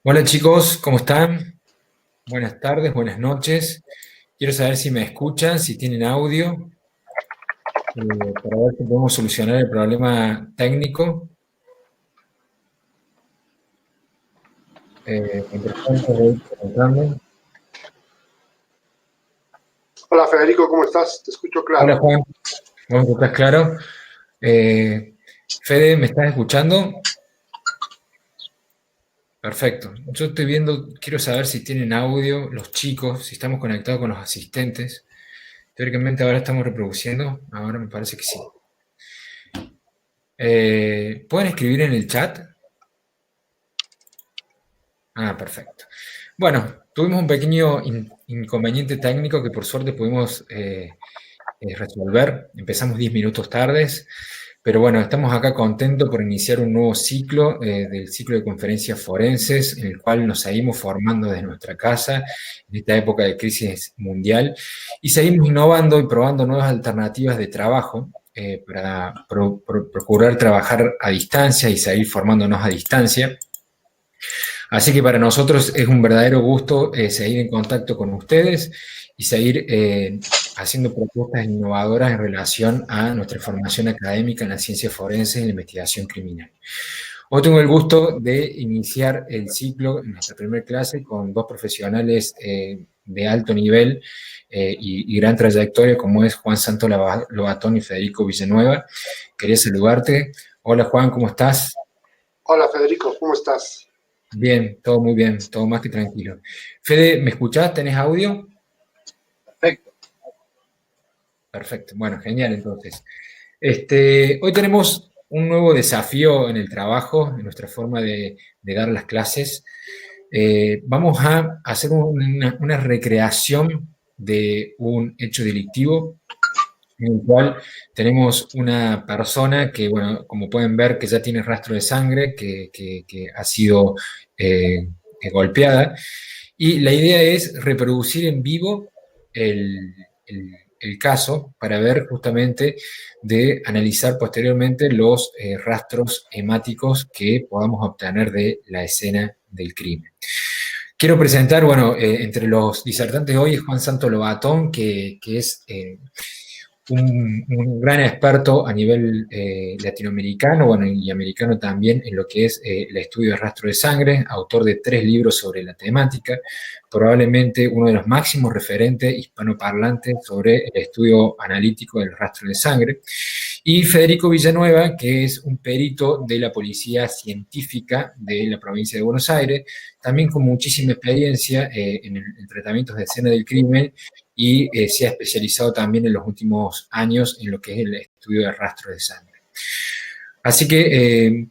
Hola chicos, ¿cómo están? Buenas tardes, buenas noches. Quiero saber si me escuchan, si tienen audio, para ver si podemos solucionar el problema técnico. Mientras tanto voy preguntando. Hola Federico, ¿cómo estás? Te escucho Hola claro. Juan, Juan, ¿estás claro? Eh, Fede, ¿me estás escuchando? Perfecto. Yo estoy viendo, quiero saber si tienen audio los chicos, si estamos conectados con los asistentes. Teóricamente ahora estamos reproduciendo, ahora me parece que sí. ¿Pueden escribir en el chat? Ah, perfecto. Bueno, tuvimos un pequeño inconveniente técnico que por suerte pudimos resolver. Empezamos 10 minutos tardes, pero bueno, estamos acá contentos por iniciar un nuevo ciclo del ciclo de conferencias forenses, en el cual nos seguimos formando desde nuestra casa en esta época de crisis mundial y seguimos innovando y probando nuevas alternativas de trabajo. Para procurar trabajar a distancia y seguir formándonos a distancia. Así que para nosotros es un verdadero gusto seguir en contacto con ustedes y seguir haciendo propuestas innovadoras en relación a nuestra formación académica en las ciencias forenses y en la investigación criminal. Hoy tengo el gusto de iniciar el ciclo en nuestra primera clase con dos profesionales de alto nivel y gran trayectoria, como es Juan Santos Lobatón y Federico Villanueva. Quería saludarte. Hola Juan, ¿cómo estás? Hola Federico, ¿cómo estás? Bien, todo muy bien, todo más que tranquilo. Fede, ¿me escuchás? ¿Tenés audio? Perfecto. Perfecto, bueno, genial entonces. Hoy tenemos un nuevo desafío en el trabajo, en nuestra forma de dar las clases. Vamos a hacer una recreación de un hecho delictivo en el cual tenemos una persona que, bueno, como pueden ver, que ya tiene rastro de sangre, que ha sido eh, golpeada. Y la idea es reproducir en vivo el, el caso para ver justamente de analizar posteriormente los rastros hemáticos que podamos obtener de la escena del crimen. Quiero presentar, bueno, entre los disertantes hoy es Juan Santo Lobatón, que es un gran experto a nivel latinoamericano, bueno, y americano también en lo que es el estudio de rastro de sangre, autor de 3 libros sobre la temática, probablemente uno de los máximos referentes hispanoparlantes sobre el estudio analítico del rastro de sangre. Y Federico Villanueva, que es un perito de la Policía Científica de la provincia de Buenos Aires, también con muchísima experiencia en tratamientos de escena del crimen y se ha especializado también en los últimos años en lo que es el estudio de rastro de sangre. Así que,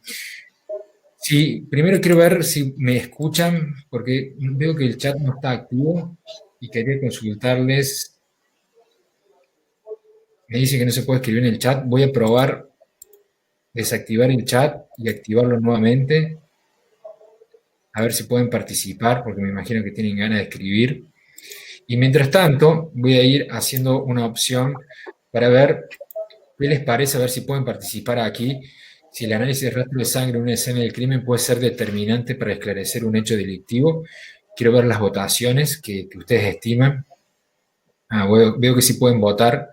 sí, primero quiero ver si me escuchan, porque veo que el chat no está activo y quería consultarles. Me dice que no se puede escribir en el chat. Voy a probar desactivar el chat y activarlo nuevamente, a ver si pueden participar, porque me imagino que tienen ganas de escribir. Y mientras tanto, voy a ir haciendo una opción para ver qué les parece, a ver si pueden participar aquí. Si el análisis de rastro de sangre en una escena del crimen puede ser determinante para esclarecer un hecho delictivo. Quiero ver las votaciones que ustedes estiman. Veo que sí pueden votar.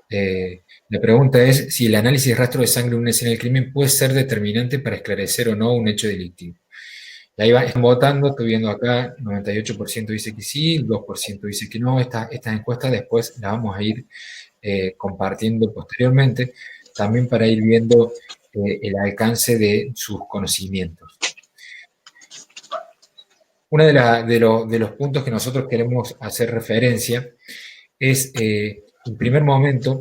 La pregunta es si el análisis de rastro de sangre en una escena del crimen puede ser determinante para esclarecer o no un hecho delictivo. Y ahí están votando, estoy viendo acá, 98% dice que sí, 2% dice que no. Estas encuestas después las vamos a ir compartiendo posteriormente, también para ir viendo el alcance de sus conocimientos. Uno de los puntos que nosotros queremos hacer referencia es, en primer momento,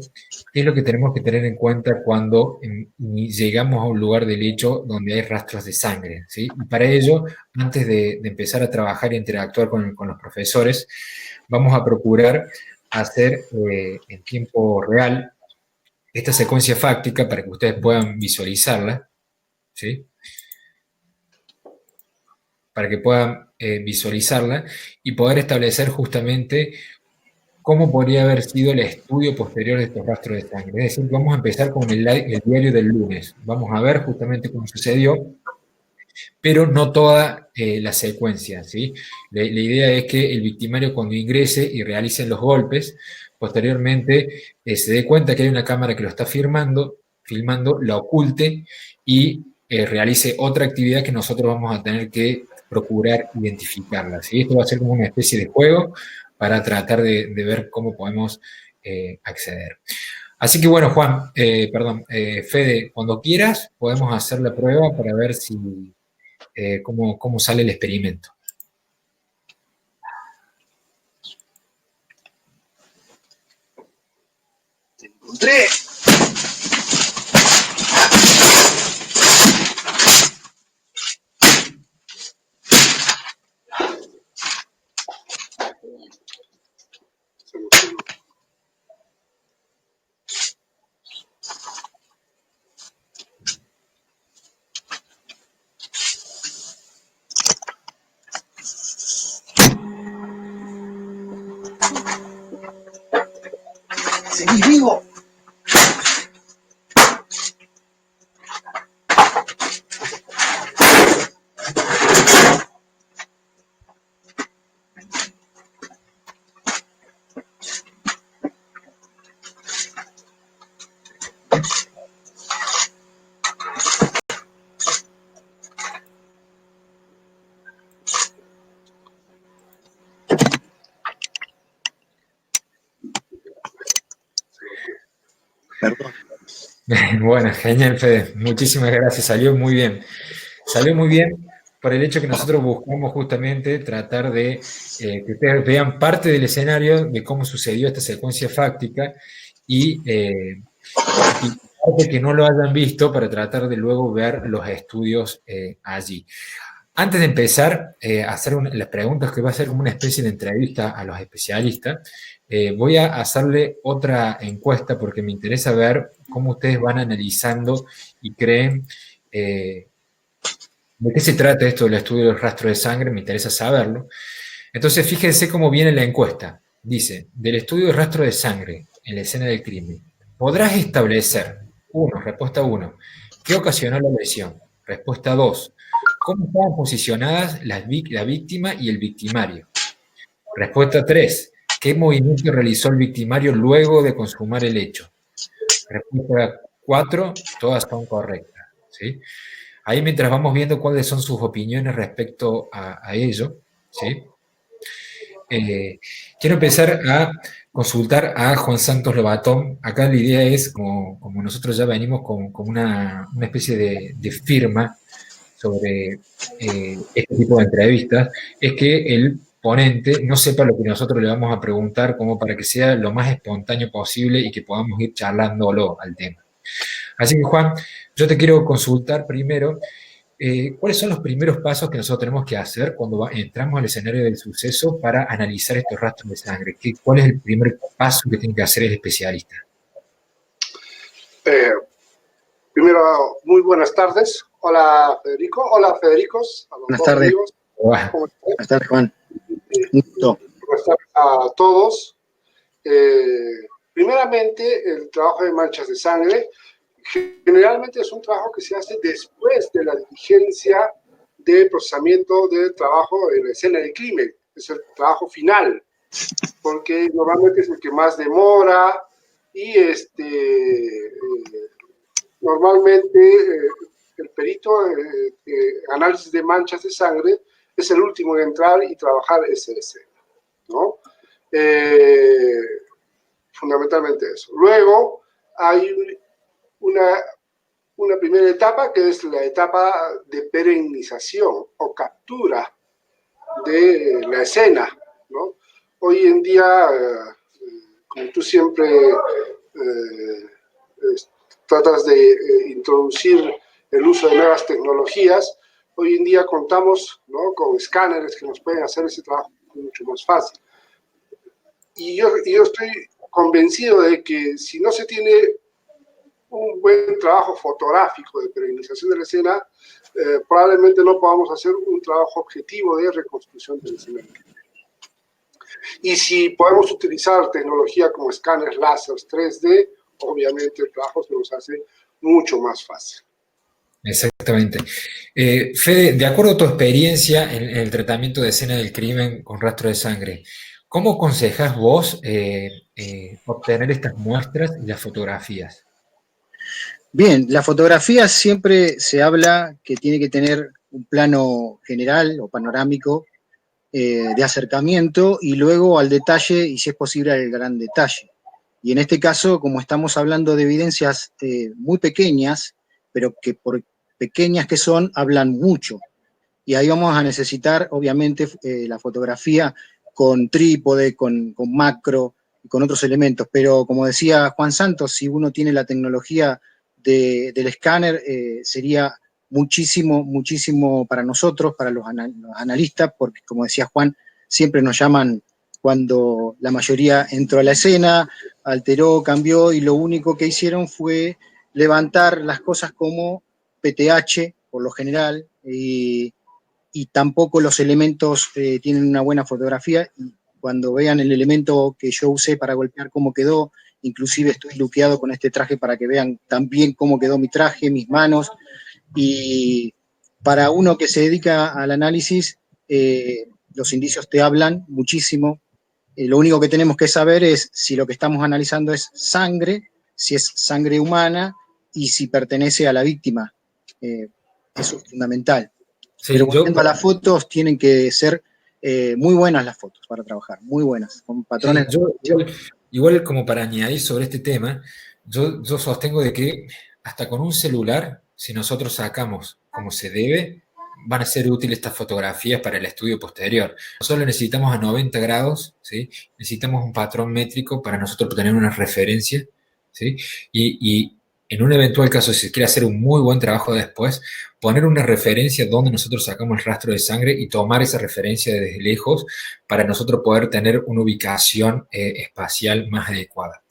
qué es lo que tenemos que tener en cuenta cuando llegamos a un lugar del hecho donde hay rastros de sangre, ¿sí? Y para ello, antes de empezar a trabajar e interactuar con los profesores, vamos a procurar hacer en tiempo real esta secuencia fáctica para que ustedes puedan visualizarla, ¿sí? Para que puedan visualizarla y poder establecer justamente cómo podría haber sido el estudio posterior de estos rastros de sangre. Es decir, vamos a empezar con el diario del lunes. Vamos a ver justamente cómo sucedió pero no toda la secuencia, ¿sí? La idea es que el victimario cuando ingrese y realice los golpes, posteriormente se dé cuenta que hay una cámara que lo está filmando, la oculte y realice otra actividad que nosotros vamos a tener que procurar identificarla, ¿sí? Esto va a ser como una especie de juego para tratar de ver cómo podemos acceder. Así que bueno, Juan, Fede, cuando quieras podemos hacer la prueba para ver si cómo sale el experimento. Te encontré. ¡Seguís vivo! Perdón. Bueno, genial, Fede. Muchísimas gracias. Salió muy bien. Salió muy bien por el hecho que nosotros buscamos justamente tratar de que ustedes vean parte del escenario de cómo sucedió esta secuencia fáctica y parte que no lo hayan visto para tratar de luego ver los estudios allí. Antes de empezar a hacer las preguntas, que va a ser como una especie de entrevista a los especialistas, voy a hacerle otra encuesta porque me interesa ver cómo ustedes van analizando y creen de qué se trata esto del estudio del rastro de sangre, me interesa saberlo. Entonces, fíjense cómo viene la encuesta. Dice, del estudio del rastro de sangre en la escena del crimen, podrás establecer, respuesta 1, ¿qué ocasionó la lesión? Respuesta 2, ¿cómo estaban posicionadas la víctima y el victimario? Respuesta 3, ¿qué movimiento realizó el victimario luego de consumar el hecho? Respuesta 4, todas son correctas, ¿sí? Ahí mientras vamos viendo cuáles son sus opiniones respecto a ello, ¿sí? Quiero empezar a consultar a Juan Santos Lobatón. Acá la idea es, como nosotros ya venimos con una especie de firma sobre este tipo de entrevistas, es que el ponente no sepa lo que nosotros le vamos a preguntar, como para que sea lo más espontáneo posible y que podamos ir charlándolo al tema. Así que, Juan, yo te quiero consultar primero, ¿cuáles son los primeros pasos que nosotros tenemos que hacer cuando entramos al escenario del suceso para analizar estos rastros de sangre? ¿Cuál es el primer paso que tiene que hacer el especialista? Primero, muy buenas tardes. Hola, Federico. Hola, Federicos. A los Buenas tardes. Amigos. Buenas tardes, Juan. Buenas tardes a todos. Primeramente, el trabajo de manchas de sangre generalmente es un trabajo que se hace después de la diligencia de procesamiento del trabajo en la escena del crimen. Es el trabajo final, porque normalmente es el que más demora y normalmente el perito análisis de manchas de sangre es el último en entrar y trabajar esa escena, ¿no? Fundamentalmente eso. Luego hay una primera etapa que es la etapa de perenización o captura de la escena, ¿no? Hoy en día, como tú siempre tratas de introducir el uso de nuevas tecnologías, hoy en día contamos, ¿no?, con escáneres que nos pueden hacer ese trabajo mucho más fácil. Y yo estoy convencido de que si no se tiene un buen trabajo fotográfico de perenización de la escena, probablemente no podamos hacer un trabajo objetivo de reconstrucción de la escena. Y si podemos utilizar tecnología como escáneres láser 3D, obviamente el trabajo se nos hace mucho más fácil. Exactamente. Fede, de acuerdo a tu experiencia en el tratamiento de escena del crimen con rastro de sangre, ¿cómo aconsejas vos obtener estas muestras y las fotografías? Bien, la fotografía siempre se habla que tiene que tener un plano general o panorámico de acercamiento y luego al detalle y si es posible al gran detalle. Y en este caso, como estamos hablando de evidencias muy pequeñas, pero que por pequeñas que son, hablan mucho. Y ahí vamos a necesitar, obviamente, la fotografía con trípode, con macro y con otros elementos. Pero como decía Juan Santos, si uno tiene la tecnología del escáner, sería muchísimo, muchísimo para nosotros, para los analistas, porque como decía Juan, siempre nos llaman cuando la mayoría entró a la escena, alteró, cambió, y lo único que hicieron fue levantar las cosas como PTH, por lo general, y tampoco los elementos tienen una buena fotografía. Y cuando vean el elemento que yo usé para golpear cómo quedó, inclusive estoy luqueado con este traje para que vean también cómo quedó mi traje, mis manos, y para uno que se dedica al análisis, los indicios te hablan muchísimo. Lo único que tenemos que saber es si lo que estamos analizando es sangre, si es sangre humana y si pertenece a la víctima. Eso es fundamental. Pero Sí, volviendo a las fotos, tienen que ser muy buenas las fotos para trabajar, muy buenas, con patrones sí, de reflexión. igual como para añadir sobre este tema, yo sostengo de que hasta con un celular, si nosotros sacamos como se debe, van a ser útiles estas fotografías para el estudio posterior. Solo necesitamos a 90 grados, ¿sí? Necesitamos un patrón métrico para nosotros tener una referencia, ¿sí? Y en un eventual caso, si se quiere hacer un muy buen trabajo después, poner una referencia donde nosotros sacamos el rastro de sangre y tomar esa referencia desde lejos para nosotros poder tener una ubicación espacial más adecuada.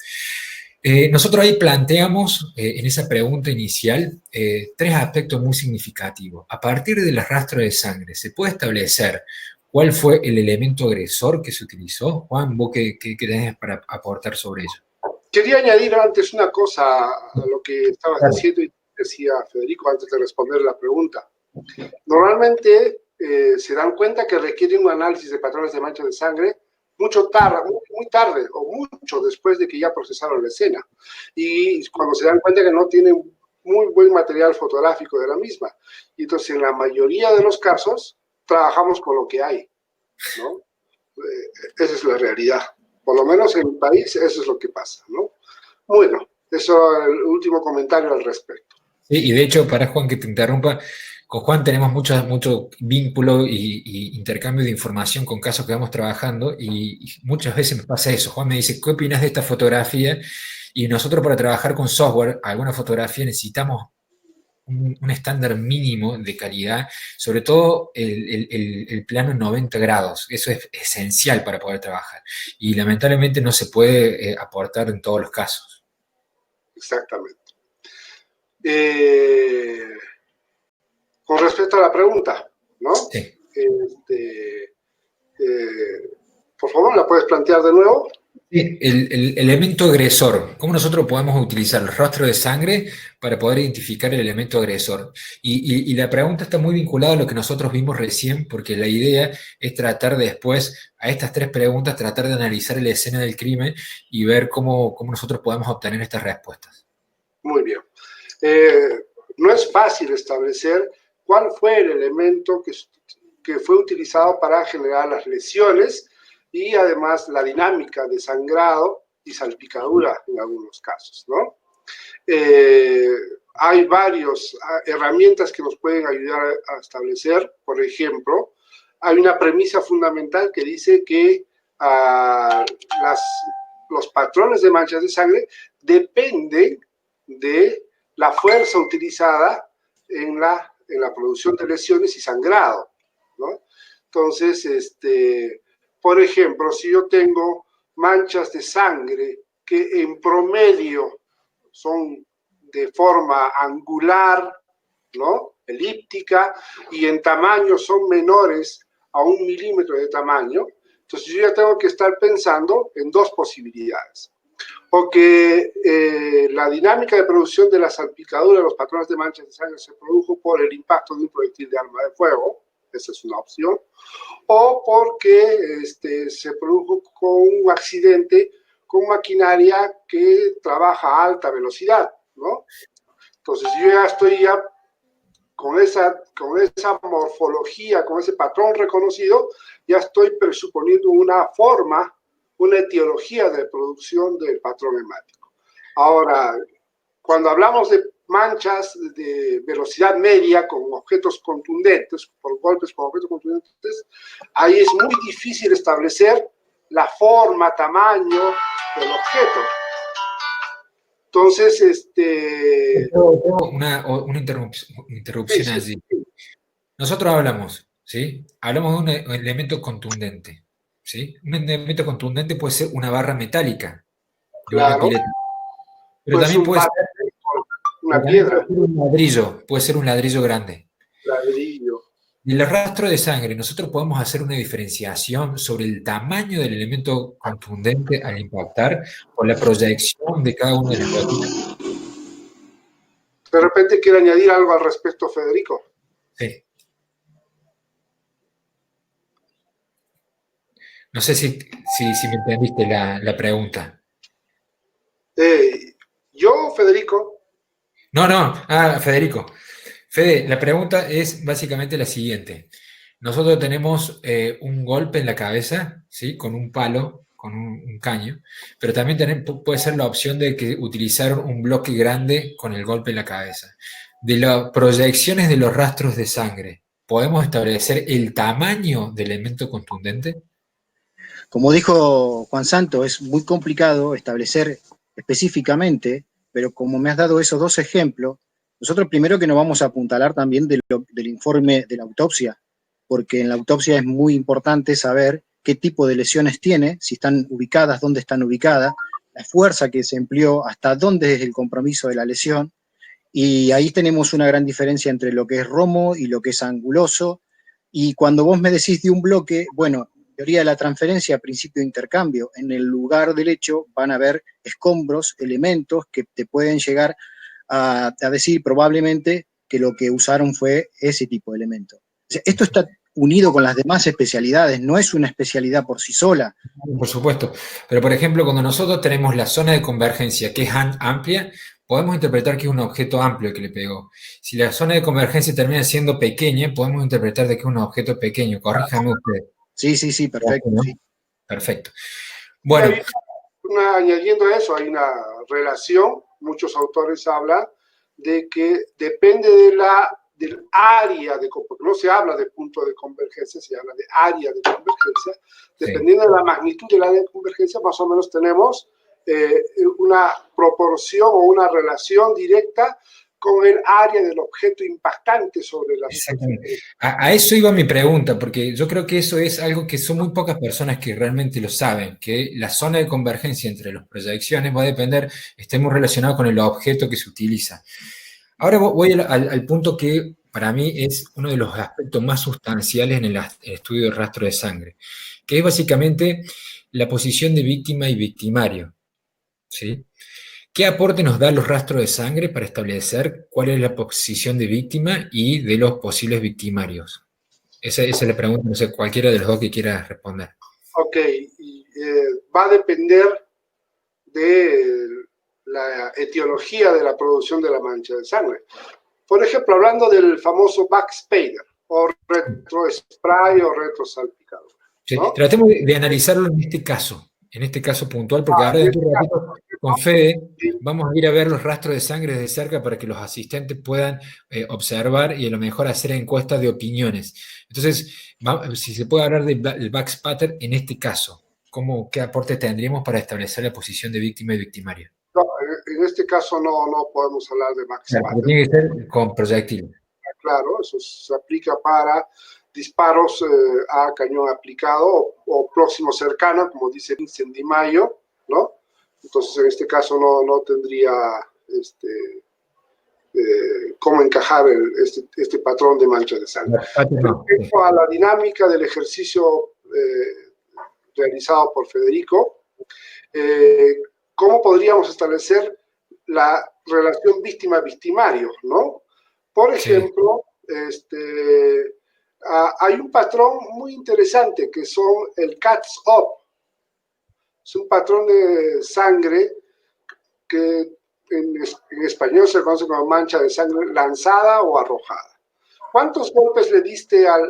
Nosotros ahí planteamos en esa pregunta inicial tres aspectos muy significativos. A partir del rastro de sangre, ¿se puede establecer cuál fue el elemento agresor que se utilizó? Juan, ¿vos qué tenés para aportar sobre ello? Quería añadir antes una cosa a lo que estabas Claro. diciendo y decía Federico antes de responder la pregunta. Normalmente se dan cuenta que requieren un análisis de patrones de mancha de sangre mucho tarde, muy tarde o mucho después de que ya procesaron la escena. Y cuando se dan cuenta que no tienen muy buen material fotográfico de la misma. Y entonces en la mayoría de los casos trabajamos con lo que hay, ¿no? Esa es la realidad. Por lo menos en mi país eso es lo que pasa, ¿no? Bueno, eso es el último comentario al respecto. Sí, y de hecho, para Juan que te interrumpa, con Juan tenemos mucho vínculo y intercambio de información con casos que vamos trabajando y muchas veces me pasa eso. Juan me dice, ¿qué opinas de esta fotografía? Y nosotros para trabajar con software, alguna fotografía necesitamos un estándar mínimo de calidad, sobre todo el plano en 90 grados. Eso es esencial para poder trabajar. Y lamentablemente no se puede aportar en todos los casos. Exactamente. Con respecto a la pregunta, ¿no? Sí. Por favor, ¿la puedes plantear de nuevo? Sí, el elemento agresor. ¿Cómo nosotros podemos utilizar el rastro de sangre para poder identificar el elemento agresor? Y la pregunta está muy vinculada a lo que nosotros vimos recién, porque la idea es tratar después, a estas tres preguntas, tratar de analizar la escena del crimen y ver cómo nosotros podemos obtener estas respuestas. Muy bien. No es fácil establecer cuál fue el elemento que fue utilizado para generar las lesiones y además la dinámica de sangrado y salpicadura en algunos casos, ¿no? Hay varias herramientas que nos pueden ayudar a establecer. Por ejemplo, hay una premisa fundamental que dice que los patrones de manchas de sangre dependen de la fuerza utilizada en la producción de lesiones y sangrado, ¿no? Entonces, por ejemplo, si yo tengo manchas de sangre que en promedio son de forma angular, ¿no? Elíptica, y en tamaño son menores a 1 milímetro de tamaño, entonces yo ya tengo que estar pensando en dos posibilidades. o que la dinámica de producción de la salpicadura de los patrones de manchas de sangre se produjo por el impacto de un proyectil de arma de fuego, esa es una opción, o porque se produjo con un accidente con maquinaria que trabaja a alta velocidad, ¿no? Entonces yo ya estoy con esa morfología, con ese patrón reconocido, ya estoy presuponiendo una forma, una etiología de producción del patrón hemático. Ahora, cuando hablamos de manchas de velocidad media con objetos contundentes, por golpes con objetos contundentes, ahí es muy difícil establecer la forma, tamaño del objeto. Entonces, Tengo una interrupción sí, allí. Nosotros hablamos, ¿sí? Hablamos de un elemento contundente, ¿sí? Un elemento contundente puede ser una barra metálica de una claro, pileta, pero pues también puede ser, una piedra, un ladrillo, puede ser un ladrillo grande. ladrillo. En el rastro de sangre, nosotros podemos hacer una diferenciación sobre el tamaño del elemento contundente al impactar o la proyección de cada una de las gotitas. De repente quiere añadir algo al respecto, Federico. Sí. No sé si me entendiste la pregunta. Yo, Federico. No, Federico. Fede, la pregunta es básicamente la siguiente. Nosotros tenemos un golpe en la cabeza, ¿sí? Con un palo, con un caño, pero también puede ser la opción de que utilizaron un bloque grande con el golpe en la cabeza. De las proyecciones de los rastros de sangre, ¿podemos establecer el tamaño del elemento contundente? Como dijo Juan Santo, es muy complicado establecer específicamente, pero como me has dado esos dos ejemplos, nosotros primero que nos vamos a apuntalar también del informe de la autopsia, porque en la autopsia es muy importante saber qué tipo de lesiones tiene, si están ubicadas, dónde están ubicadas, la fuerza que se empleó, hasta dónde es el compromiso de la lesión, y ahí tenemos una gran diferencia entre lo que es romo y lo que es anguloso, y cuando vos me decís de un bloque, bueno, teoría de la transferencia, principio de intercambio, en el lugar del hecho van a haber escombros, elementos que te pueden llegar a decir probablemente que lo que usaron fue ese tipo de elemento. O sea, esto está unido con las demás especialidades, no es una especialidad por sí sola. Por supuesto. Pero, por ejemplo, cuando nosotros tenemos la zona de convergencia que es amplia, podemos interpretar que es un objeto amplio que le pegó. Si la zona de convergencia termina siendo pequeña, podemos interpretar de que es un objeto pequeño. Corríjame usted. Sí, perfecto. ¿No? Sí. Perfecto. Bueno. Añadiendo a eso, hay una relación, muchos autores hablan de que depende del área porque no se habla de punto de convergencia, se habla de área de convergencia. Dependiendo de la magnitud del área de convergencia, más o menos tenemos una proporción o una relación directa con el área del objeto impactante sobre la superficie. Exactamente. A eso iba mi pregunta, porque yo creo que eso es algo que son muy pocas personas que realmente lo saben, que la zona de convergencia entre las proyecciones va a depender, esté muy relacionado con el objeto que se utiliza. Ahora voy al punto que para mí es uno de los aspectos más sustanciales en el estudio del rastro de sangre, que es básicamente la posición de víctima y victimario, ¿sí? ¿Qué aporte nos da los rastros de sangre para establecer cuál es la posición de víctima y de los posibles victimarios? Esa es la pregunta, no sé, cualquiera de los dos que quiera responder. Ok, va a depender de la etiología de la producción de la mancha de sangre. Por ejemplo, hablando del famoso backspader, o retrospray o retrosalpicadura. Sí, ¿no? tratemos de analizarlo en este caso puntual, porque ahora dentro de un ratito con Fede vamos a ir a ver los rastros de sangre desde cerca para que los asistentes puedan observar y a lo mejor hacer encuestas de opiniones. Entonces, si se puede hablar del backspatter en este caso, ¿qué aporte tendríamos para establecer la posición de víctima y victimario? No, en este caso no podemos hablar de backspatter. Claro, tiene que ser con proyectil. Claro, eso se aplica para disparos a cañón aplicado o próximo cercano, como dice Vincent Di Maio, ¿no? Entonces, en este caso no tendría cómo encajar este patrón de mancha de sangre. Respecto a la dinámica del ejercicio realizado por Federico, cómo podríamos establecer la relación víctima-victimario, ¿no? Por ejemplo, hay un patrón muy interesante que son el cat's up. Es un patrón de sangre que en español se conoce como mancha de sangre lanzada o arrojada. ¿Cuántos golpes le diste al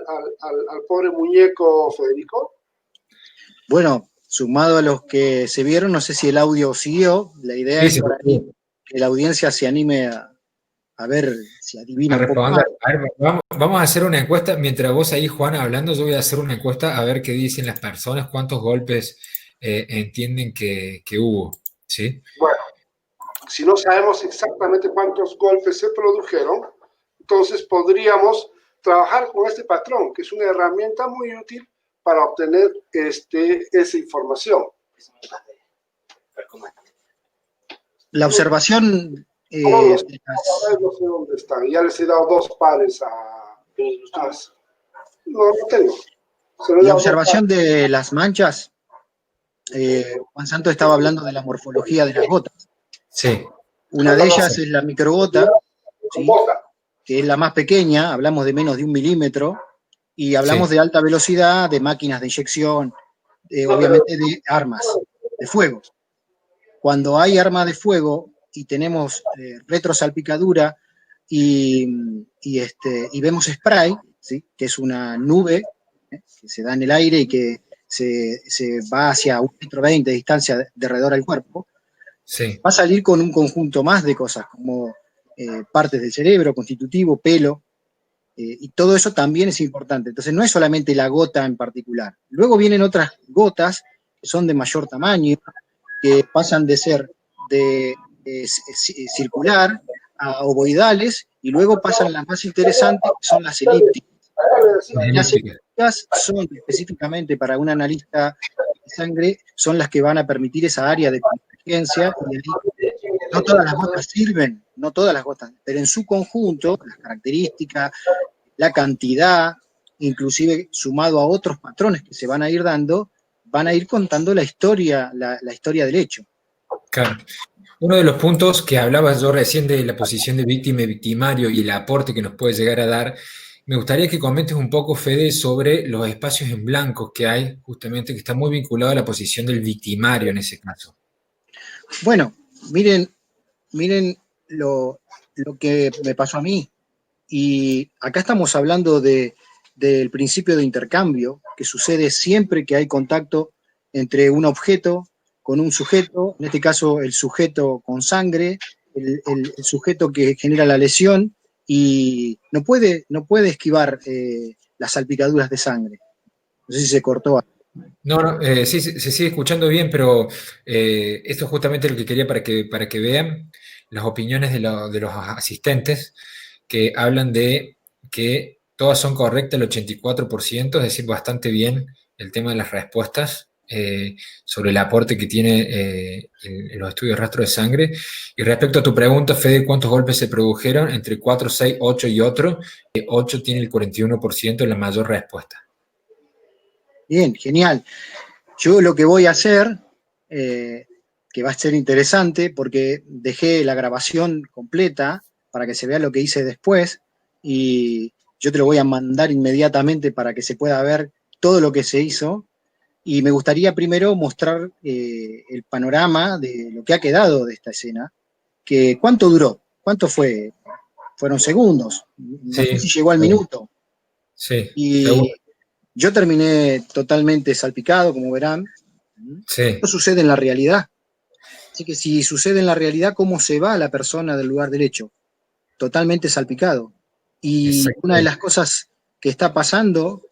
pobre muñeco, Federico? Bueno, sumado a los que se vieron, no sé si el audio siguió. La idea es que la audiencia se anime a ver si adivina un poco más. A ver, vamos a hacer una encuesta. Mientras vos ahí, Juan, hablando, yo voy a hacer una encuesta a ver qué dicen las personas, cuántos golpes entienden que hubo, ¿sí? Bueno, si no sabemos exactamente cuántos golpes se produjeron, entonces podríamos trabajar con este patrón, que es una herramienta muy útil para obtener esa información. La observación... no sé dónde están. Ya les he dado 2 pares no tengo. La observación de las manchas, Juan Santos estaba hablando de la morfología de las gotas. Sí. Una de ellas es la microgota, ¿sí?, que es la más pequeña, hablamos de menos de 1 milímetro, y hablamos de alta velocidad, de máquinas de inyección, obviamente de armas de fuego. Cuando hay arma de fuego y tenemos retrosalpicadura y vemos spray, ¿sí?, que es una nube que se da en el aire y que se va hacia 1,20 metros de distancia de alrededor del cuerpo, va a salir con un conjunto más de cosas, como partes del cerebro, constitutivo, pelo, y todo eso también es importante. Entonces no es solamente la gota en particular. Luego vienen otras gotas que son de mayor tamaño, que pasan de ser de circular a ovoidales, y luego pasan las más interesantes, que son las elípticas. Las elípticas son específicamente para un analista de sangre, son las que van a permitir esa área de convergencia, y no todas las gotas sirven, no todas las gotas, pero en su conjunto, las características, la cantidad, inclusive sumado a otros patrones que se van a ir dando, van a ir contando la historia del hecho. Claro. Uno de los puntos que hablaba yo recién de la posición de víctima y victimario y el aporte que nos puede llegar a dar, me gustaría que comentes un poco, Fede, sobre los espacios en blanco que hay, justamente, que está muy vinculado a la posición del victimario en ese caso. Bueno, miren lo que me pasó a mí. Y acá estamos hablando del principio de intercambio, que sucede siempre que hay contacto entre un objeto con un sujeto, en este caso el sujeto con sangre, el sujeto que genera la lesión, y no puede esquivar las salpicaduras de sangre. No sé si se cortó. No, sí, se sigue escuchando bien, pero esto es justamente lo que quería para que vean las opiniones de los asistentes, que hablan de que todas son correctas, el 84%, es decir, bastante bien el tema de las respuestas sobre el aporte que tiene en los estudios de rastro de sangre. Y respecto a tu pregunta, Fede, ¿cuántos golpes se produjeron? Entre 4, 6, 8 y otro. 8 tiene el 41%, la mayor respuesta. Bien, genial. Yo lo que voy a hacer, que va a ser interesante, porque dejé la grabación completa para que se vea lo que hice después, y yo te lo voy a mandar inmediatamente para que se pueda ver todo lo que se hizo, y me gustaría primero mostrar el panorama de lo que ha quedado de esta escena, que ¿cuánto duró? ¿Cuánto fue? Fueron segundos, no sé si llegó al minuto. Sí, y seguro. Yo terminé totalmente salpicado, como verán. Sí. Esto sucede en la realidad. Así que si sucede en la realidad, ¿cómo se va la persona del lugar del hecho? Totalmente salpicado. Y una de las cosas que está pasando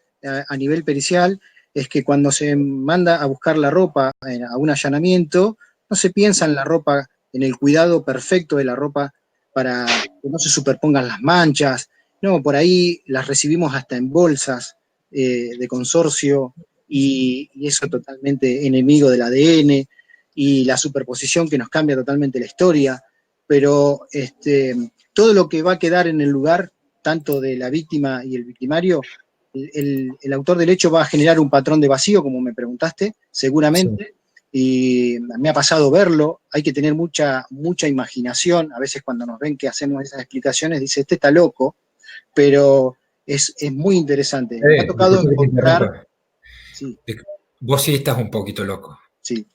a nivel pericial es que cuando se manda a buscar la ropa a un allanamiento, no se piensa en la ropa, en el cuidado perfecto de la ropa para que no se superpongan las manchas. No, por ahí las recibimos hasta en bolsas de consorcio, y eso totalmente enemigo del ADN, y la superposición que nos cambia totalmente la historia. Pero todo lo que va a quedar en el lugar, tanto de la víctima y el victimario, el autor del hecho va a generar un patrón de vacío, como me preguntaste, seguramente, y me ha pasado verlo. Hay que tener mucha imaginación. A veces cuando nos ven que hacemos esas explicaciones, dice, este está loco, pero es muy interesante. Me ha tocado Disculpe que te encontrar... interrumpa. Sí, Vos sí estás un poquito loco. sí.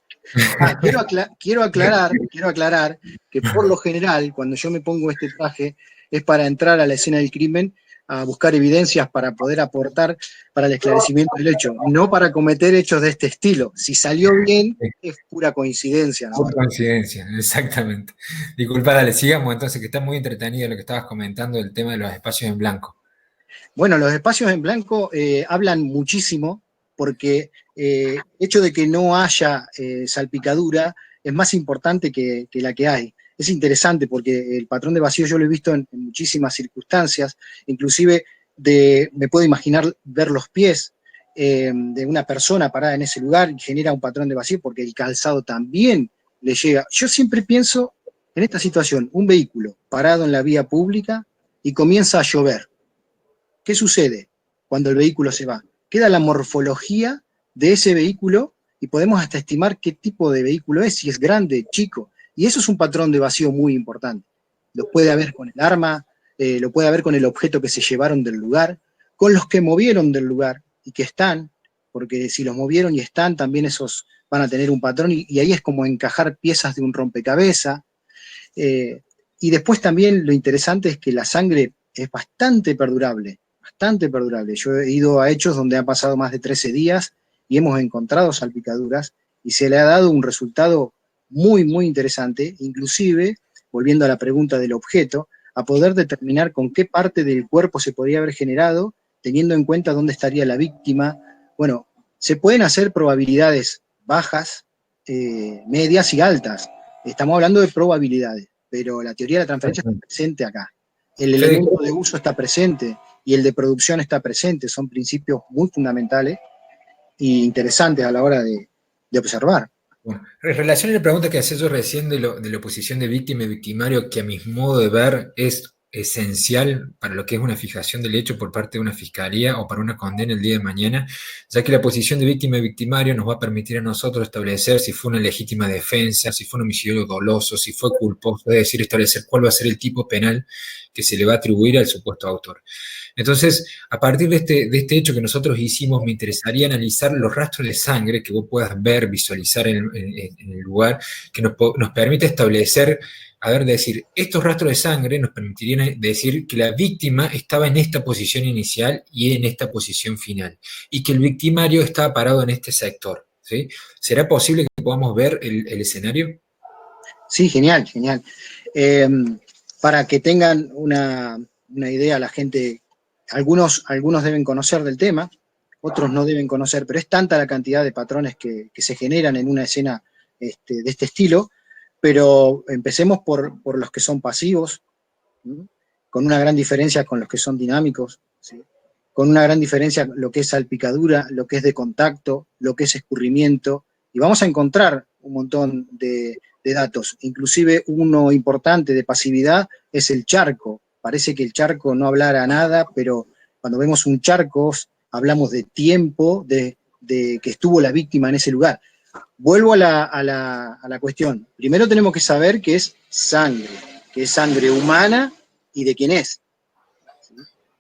Quiero aclarar que por lo general, cuando yo me pongo este traje, es para entrar a la escena del crimen, a buscar evidencias para poder aportar para el esclarecimiento del hecho, no para cometer hechos de este estilo. Si salió bien, es pura coincidencia, ¿no? Por coincidencia, exactamente. Disculpa, dale, sigamos entonces, que está muy entretenido lo que estabas comentando del tema de los espacios en blanco. Bueno, los espacios en blanco hablan muchísimo porque hecho de que no haya salpicadura es más importante que la que hay. Es interesante porque el patrón de vacío yo lo he visto en muchísimas circunstancias, inclusive me puedo imaginar ver los pies de una persona parada en ese lugar y genera un patrón de vacío porque el calzado también le llega. Yo siempre pienso en esta situación, un vehículo parado en la vía pública y comienza a llover. ¿Qué sucede cuando el vehículo se va? Queda la morfología de ese vehículo y podemos hasta estimar qué tipo de vehículo es, si es grande, chico. Y eso es un patrón de vacío muy importante. Lo puede haber con el arma, lo puede haber con el objeto que se llevaron del lugar, con los que movieron del lugar y que están, porque si los movieron y están, también esos van a tener un patrón y ahí es como encajar piezas de un rompecabezas. Y después también lo interesante es que la sangre es bastante perdurable. Yo he ido a hechos donde han pasado más de 13 días y hemos encontrado salpicaduras y se le ha dado un resultado muy interesante, inclusive, volviendo a la pregunta del objeto, a poder determinar con qué parte del cuerpo se podría haber generado, teniendo en cuenta dónde estaría la víctima. Bueno, se pueden hacer probabilidades bajas, medias y altas. Estamos hablando de probabilidades, pero la teoría de la transferencia está presente acá. El Fede, elemento de uso está presente y el de producción está presente. Son principios muy fundamentales e interesantes a la hora de observar. bueno, en relación a la pregunta que hacía yo recién de la oposición de víctima y victimario, que a mi modo de ver es esencial para lo que es una fijación del hecho por parte de una fiscalía o para una condena el día de mañana, ya que la posición de víctima y victimario nos va a permitir a nosotros establecer si fue una legítima defensa, si fue un homicidio doloso, si fue culposo, es decir, establecer cuál va a ser el tipo penal que se le va a atribuir al supuesto autor. Entonces, a partir de este hecho que nosotros hicimos, me interesaría analizar los rastros de sangre que vos puedas ver, visualizar en el lugar, que nos permite establecer, a ver, decir, estos rastros de sangre nos permitirían decir que la víctima estaba en esta posición inicial y en esta posición final, y que el victimario estaba parado en este sector, ¿sí? ¿Será posible que podamos ver el escenario? Sí, genial. Para que tengan una idea, la gente, algunos deben conocer del tema, otros no deben conocer, pero es tanta la cantidad de patrones que se generan en una escena de este estilo, pero empecemos por los que son pasivos, ¿sí? Con una gran diferencia con los que son dinámicos, ¿sí? Con una gran diferencia lo que es salpicadura, lo que es de contacto, lo que es escurrimiento, y vamos a encontrar un montón de datos, inclusive uno importante de pasividad es el charco. Parece que el charco no hablara nada, pero cuando vemos un charco hablamos de tiempo, de que estuvo la víctima en ese lugar. Vuelvo a la cuestión. Primero tenemos que saber que es sangre humana y de quién es.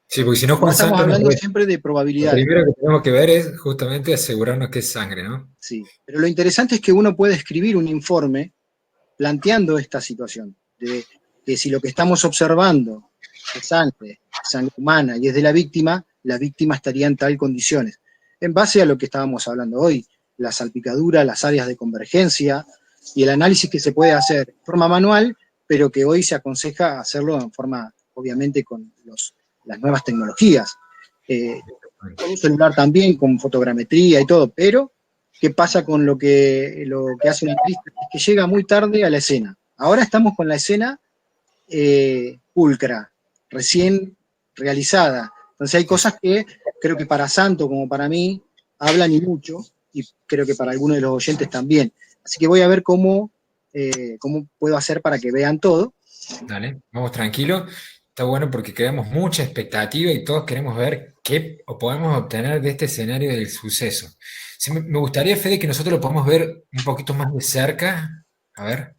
Sí, porque si no, No Juan estamos Santos nos hablando ve. siempre de Lo probabilidades. primero que tenemos que ver es justamente asegurarnos que es sangre, ¿no? Sí, pero lo interesante es que uno puede escribir un informe planteando esta situación, de que si lo que estamos observando es sangre humana y es de la víctima estaría en tal condiciones. En base a lo que estábamos hablando hoy, la salpicadura, las áreas de convergencia y el análisis que se puede hacer de forma manual, pero que hoy se aconseja hacerlo en forma, obviamente, con las nuevas tecnologías. Con un celular también, con fotogrametría y todo, pero ¿qué pasa con lo que hace un analista? Es que llega muy tarde a la escena. Ahora estamos con la escena pulcra, recién realizada. Entonces hay cosas que creo que para Santo como para mí hablan y mucho, y creo que para algunos de los oyentes también. Así que voy a ver cómo puedo hacer para que vean todo. Dale, vamos tranquilo. Está bueno porque creamos mucha expectativa y todos queremos ver qué podemos obtener de este escenario del suceso. Sí, me gustaría, Fede, que nosotros lo podamos ver un poquito más de cerca. A ver,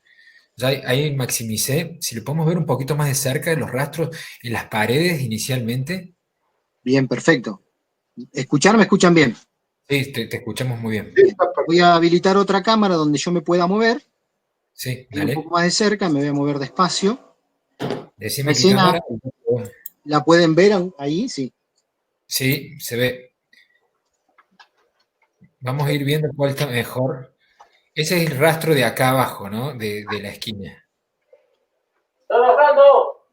ya ahí maximicé. Si lo podemos ver un poquito más de cerca, los rastros en las paredes inicialmente. Bien, perfecto. ¿Me escuchan bien? Sí, te escuchamos muy bien. Sí, está Voy a habilitar otra cámara donde yo me pueda mover. Sí, Ahí un poco dale. más de cerca, me voy a mover despacio. La Decime qué escena cámara. la pueden ver ahí, sí. Sí, se ve. Vamos a ir viendo cuál está mejor. Ese es el rastro de acá abajo, ¿no? De la esquina. trabajando.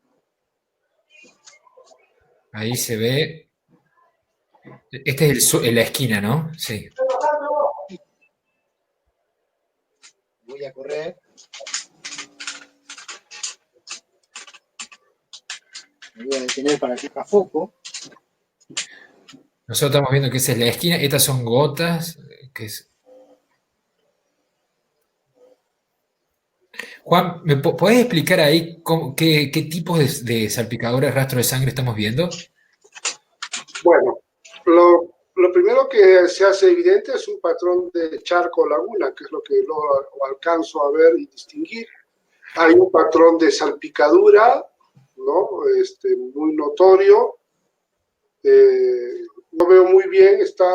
Ahí se ve. Este es la esquina, ¿no? Sí. Voy a correr. Me voy a detener para que haga foco. Nosotros estamos viendo que esa es la esquina. Estas son gotas. Juan, ¿me podés explicar ahí qué tipos de salpicadores rastro de sangre estamos viendo? Bueno, lo primero que se hace evidente es un patrón de charco-laguna, que es lo que lo alcanzo a ver y distinguir. Hay un patrón de salpicadura, ¿no? Muy notorio. No veo muy bien, está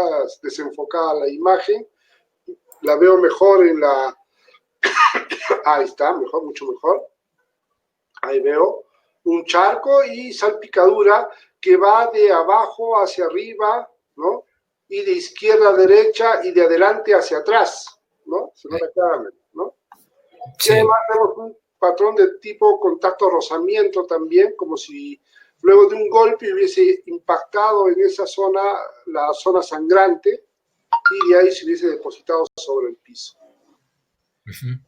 desenfocada la imagen. La veo mejor en la... Ahí está, mejor, mucho mejor. Ahí veo un charco y salpicadura que va de abajo hacia arriba, ¿no? Y de izquierda a derecha y de adelante hacia atrás, ¿no? Se nota claramente, ¿no? Y Sí, además vemos un patrón de tipo contacto-rozamiento también, como si luego de un golpe hubiese impactado en esa zona, la zona sangrante, y de ahí se hubiese depositado sobre el piso. ujú,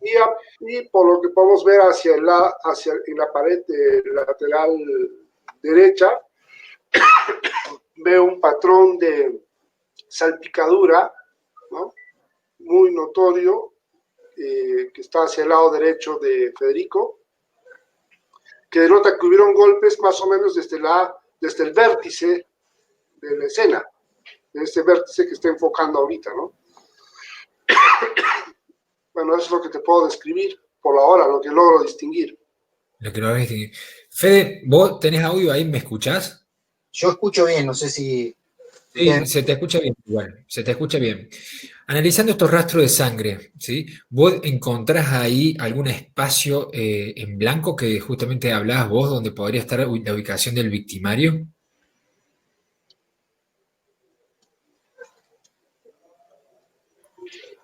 Y por lo que podemos ver en la pared lateral derecha, veo un patrón de salpicadura, ¿no? Muy notorio, que está hacia el lado derecho de Federico, que denota que hubieron golpes más o menos desde el vértice de la escena, de este vértice que está enfocando ahorita, ¿no? Bueno, eso es lo que te puedo describir por ahora, lo que logro distinguir. lo que lo ves. Fede, ¿vos tenés audio ahí? ¿Me escuchás? Yo escucho bien, no sé si Sí, ustedes... se te escucha bien, igual, se te escucha bien. Analizando estos rastros de sangre, ¿sí? ¿Vos encontrás ahí algún espacio en blanco que justamente hablabas vos, donde podría estar la ubicación del victimario?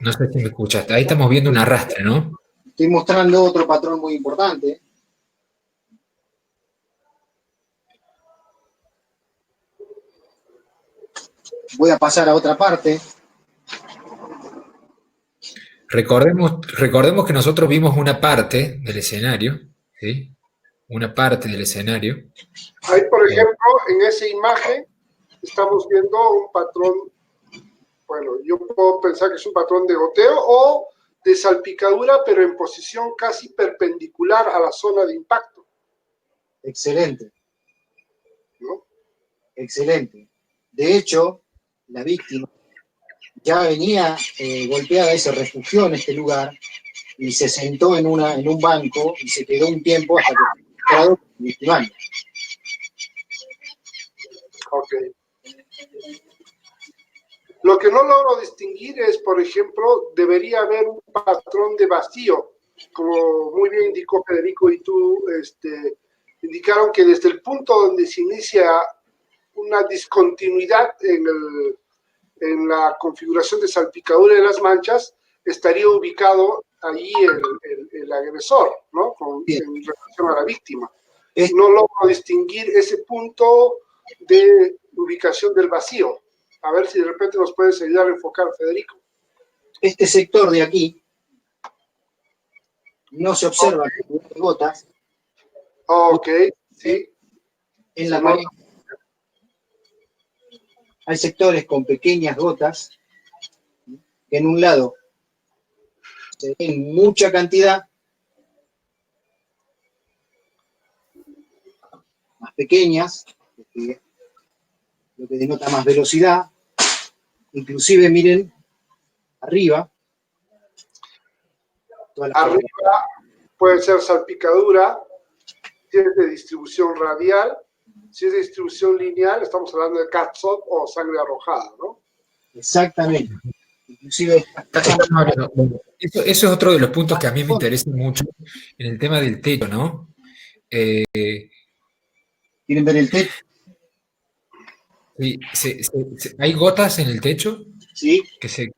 No sé si me escuchaste. Ahí estamos viendo un arrastre, ¿no? Estoy mostrando otro patrón muy importante. Voy a pasar a otra parte. Recordemos que nosotros vimos una parte del escenario, ¿sí? Una parte del escenario. Ahí, por ejemplo, en esa imagen estamos viendo un patrón, bueno, yo puedo pensar que es un patrón de goteo o de salpicadura, pero en posición casi perpendicular a la zona de impacto, Excelente, ¿no? excelente. De hecho, la víctima ya venía golpeada y se refugió en este lugar y se sentó en un banco y se quedó un tiempo hasta que fue encontrado por el victimario. Ok. Lo que no logro distinguir es, por ejemplo, debería haber un patrón de vacío, como muy bien indicó Federico y tú, indicaron que desde el punto donde se inicia una discontinuidad en la configuración de salpicadura de las manchas, estaría ubicado allí el agresor, ¿no? Bien, En relación a la víctima. es- No logro distinguir ese punto de ubicación del vacío. A ver si de repente nos puedes ayudar a enfocar, Federico. este sector de aquí no se observa gotas Ok, sí, en se la pared. nota. Hay sectores con pequeñas gotas que en un lado se ven mucha cantidad, más pequeñas, lo que denota más velocidad. Inclusive, miren, arriba. Arriba puede ser salpicadura, si es de distribución radial, si es de distribución lineal, estamos hablando de catsup o sangre arrojada, ¿no? Exactamente. Inclusive... Eso es otro de los puntos que a mí me interesa mucho en el tema del techo, ¿no? ¿Quieren ver el techo? Sí, ¿hay gotas en el techo? Sí. Que se...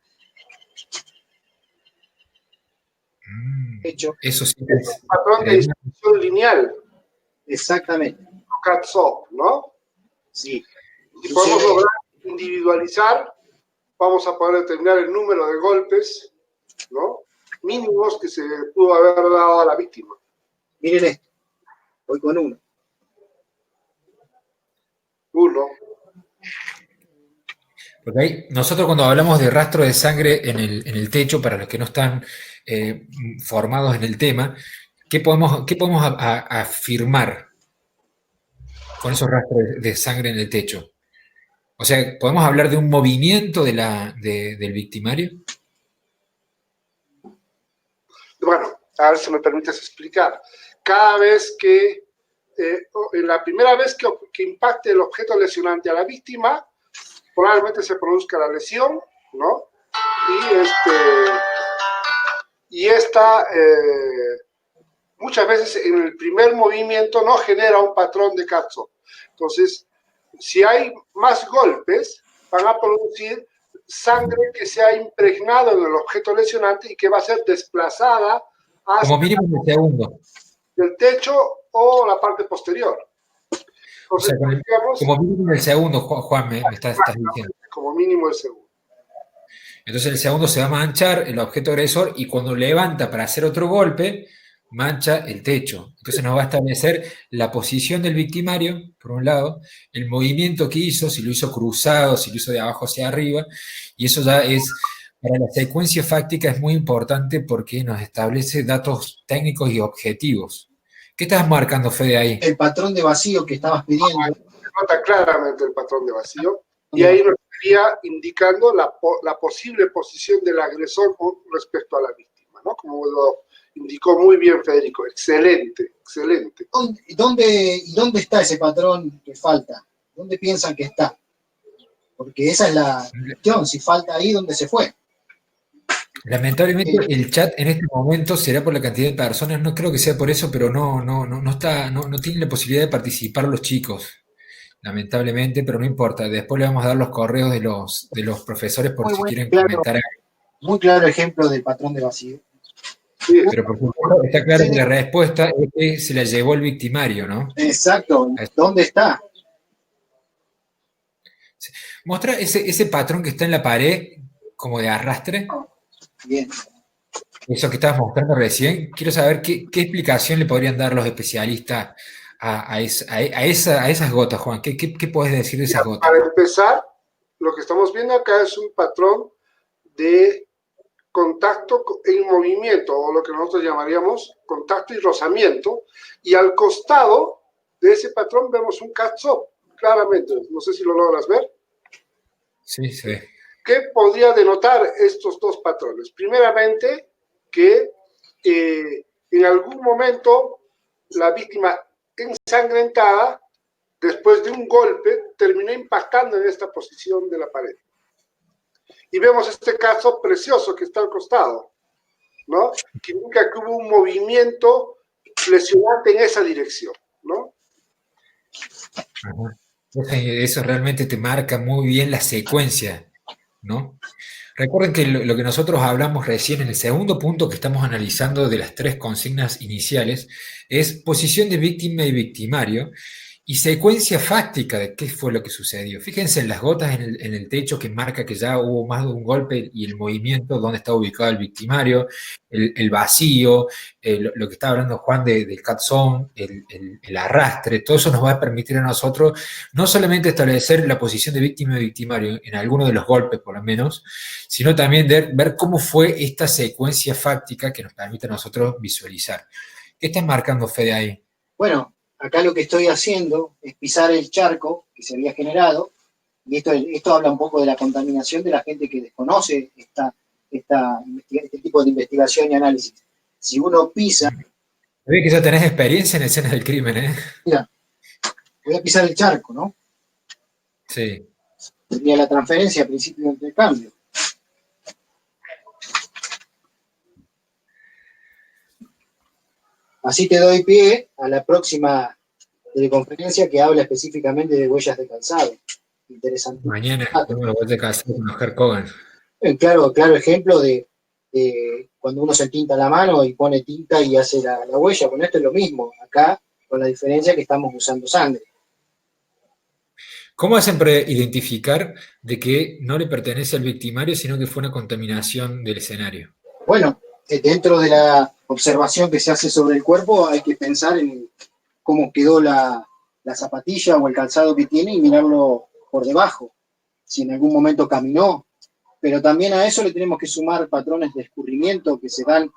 Techo. Eso sí es un patrón de distribución lineal. Exactamente. Catsup, ¿no? Sí. Si podemos lograr individualizar, vamos a poder determinar el número de golpes, ¿no?, mínimos que se pudo haber dado a la víctima. Miren esto. Voy con uno. Porque ahí, nosotros cuando hablamos de rastro de sangre en el techo, para los que no están formados en el tema, ¿qué podemos afirmar con esos rastros de sangre en el techo? O sea, ¿podemos hablar de un movimiento del victimario? Bueno, a ver si me permites explicar. Cada vez que, en la primera vez que impacte el objeto lesionante a la víctima, probablemente se produzca la lesión, ¿no? Y esta, muchas veces en el primer movimiento no genera un patrón de catsup. Entonces, si hay más golpes, van a producir sangre que se ha impregnado en el objeto lesionante y que va a ser desplazada hacia como mínimo en el segundo. Del techo o la parte posterior. Entonces, o sea, digamos, como mínimo el segundo, Juan, me estás diciendo. Como mínimo el segundo. Entonces el segundo se va a manchar el objeto agresor y cuando levanta para hacer otro golpe, mancha el techo. Entonces nos va a establecer la posición del victimario, por un lado, el movimiento que hizo, si lo hizo cruzado, si lo hizo de abajo hacia arriba, y eso ya es, para la secuencia fáctica es muy importante porque nos establece datos técnicos y objetivos. ¿Qué estás marcando, Fede, ahí? El patrón de vacío que estabas pidiendo. Se nota claramente el patrón de vacío, y ahí nos estaría indicando la posible posición del agresor con respecto a la víctima, ¿no? Como lo indicó muy bien Federico. Excelente, excelente. ¿Dónde está ese patrón que falta? ¿Dónde piensan que está? Porque esa es la cuestión. Si falta ahí, ¿dónde se fue? Lamentablemente el chat en este momento será por la cantidad de personas, no creo que sea por eso, pero no tienen la posibilidad de participar los chicos, lamentablemente, pero no importa, después le vamos a dar los correos de los profesores por si quieren comentar algo. Muy claro ejemplo del patrón de vacío. Sí, pero por supuesto está claro que la respuesta es que se la llevó el victimario, ¿no? Exacto, ¿dónde está? Muestra ese patrón que está en la pared, como de arrastre. Bien. Eso que estabas mostrando recién, quiero saber qué explicación le podrían dar los especialistas a esas gotas, Juan. ¿Qué puedes decir de esas gotas? Para empezar, lo que estamos viendo acá es un patrón de contacto en movimiento, o lo que nosotros llamaríamos contacto y rozamiento, y al costado de ese patrón vemos un catsup, claramente. No sé si lo logras ver. Sí, sí. ¿Qué podría denotar estos dos patrones? Primeramente, que en algún momento la víctima ensangrentada, después de un golpe, terminó impactando en esta posición de la pared. Y vemos este caso precioso que está al costado, ¿no? Que indica que hubo un movimiento lesionante en esa dirección, ¿no? Eso realmente te marca muy bien la secuencia, ¿no? Recuerden que lo que nosotros hablamos recién en el segundo punto que estamos analizando de las tres consignas iniciales es posición de víctima y victimario y secuencia fáctica de qué fue lo que sucedió. Fíjense en las gotas en el techo que marca que ya hubo más de un golpe y el movimiento, dónde está ubicado el victimario, el vacío, lo que está hablando Juan del catsup, el arrastre, todo eso nos va a permitir a nosotros no solamente establecer la posición de víctima y victimario en alguno de los golpes por lo menos, sino también ver cómo fue esta secuencia fáctica que nos permite a nosotros visualizar. ¿Qué están marcando, Fede, ahí? Bueno, acá lo que estoy haciendo es pisar el charco que se había generado, y esto habla un poco de la contaminación de la gente que desconoce este tipo de investigación y análisis. Si uno pisa, Ve que ya tenés experiencia en escenas del crimen, ¿eh? mira, voy a pisar el charco, ¿no? Sí. Sería la transferencia a principio de intercambio. Así te doy pie a la próxima teleconferencia que habla específicamente de huellas de calzado. Interesante. Mañana tenemos la vuelta de casa con Oscar Kogan. Claro ejemplo de cuando uno se tinta la mano y pone tinta y hace la huella. Bueno, esto es lo mismo, acá con la diferencia que estamos usando sangre. ¿Cómo hacen para identificar de que no le pertenece al victimario, sino que fue una contaminación del escenario? Bueno, dentro de la observación que se hace sobre el cuerpo hay que pensar en cómo quedó la zapatilla o el calzado que tiene y mirarlo por debajo, si en algún momento caminó. Pero también a eso le tenemos que sumar patrones de escurrimiento que se dan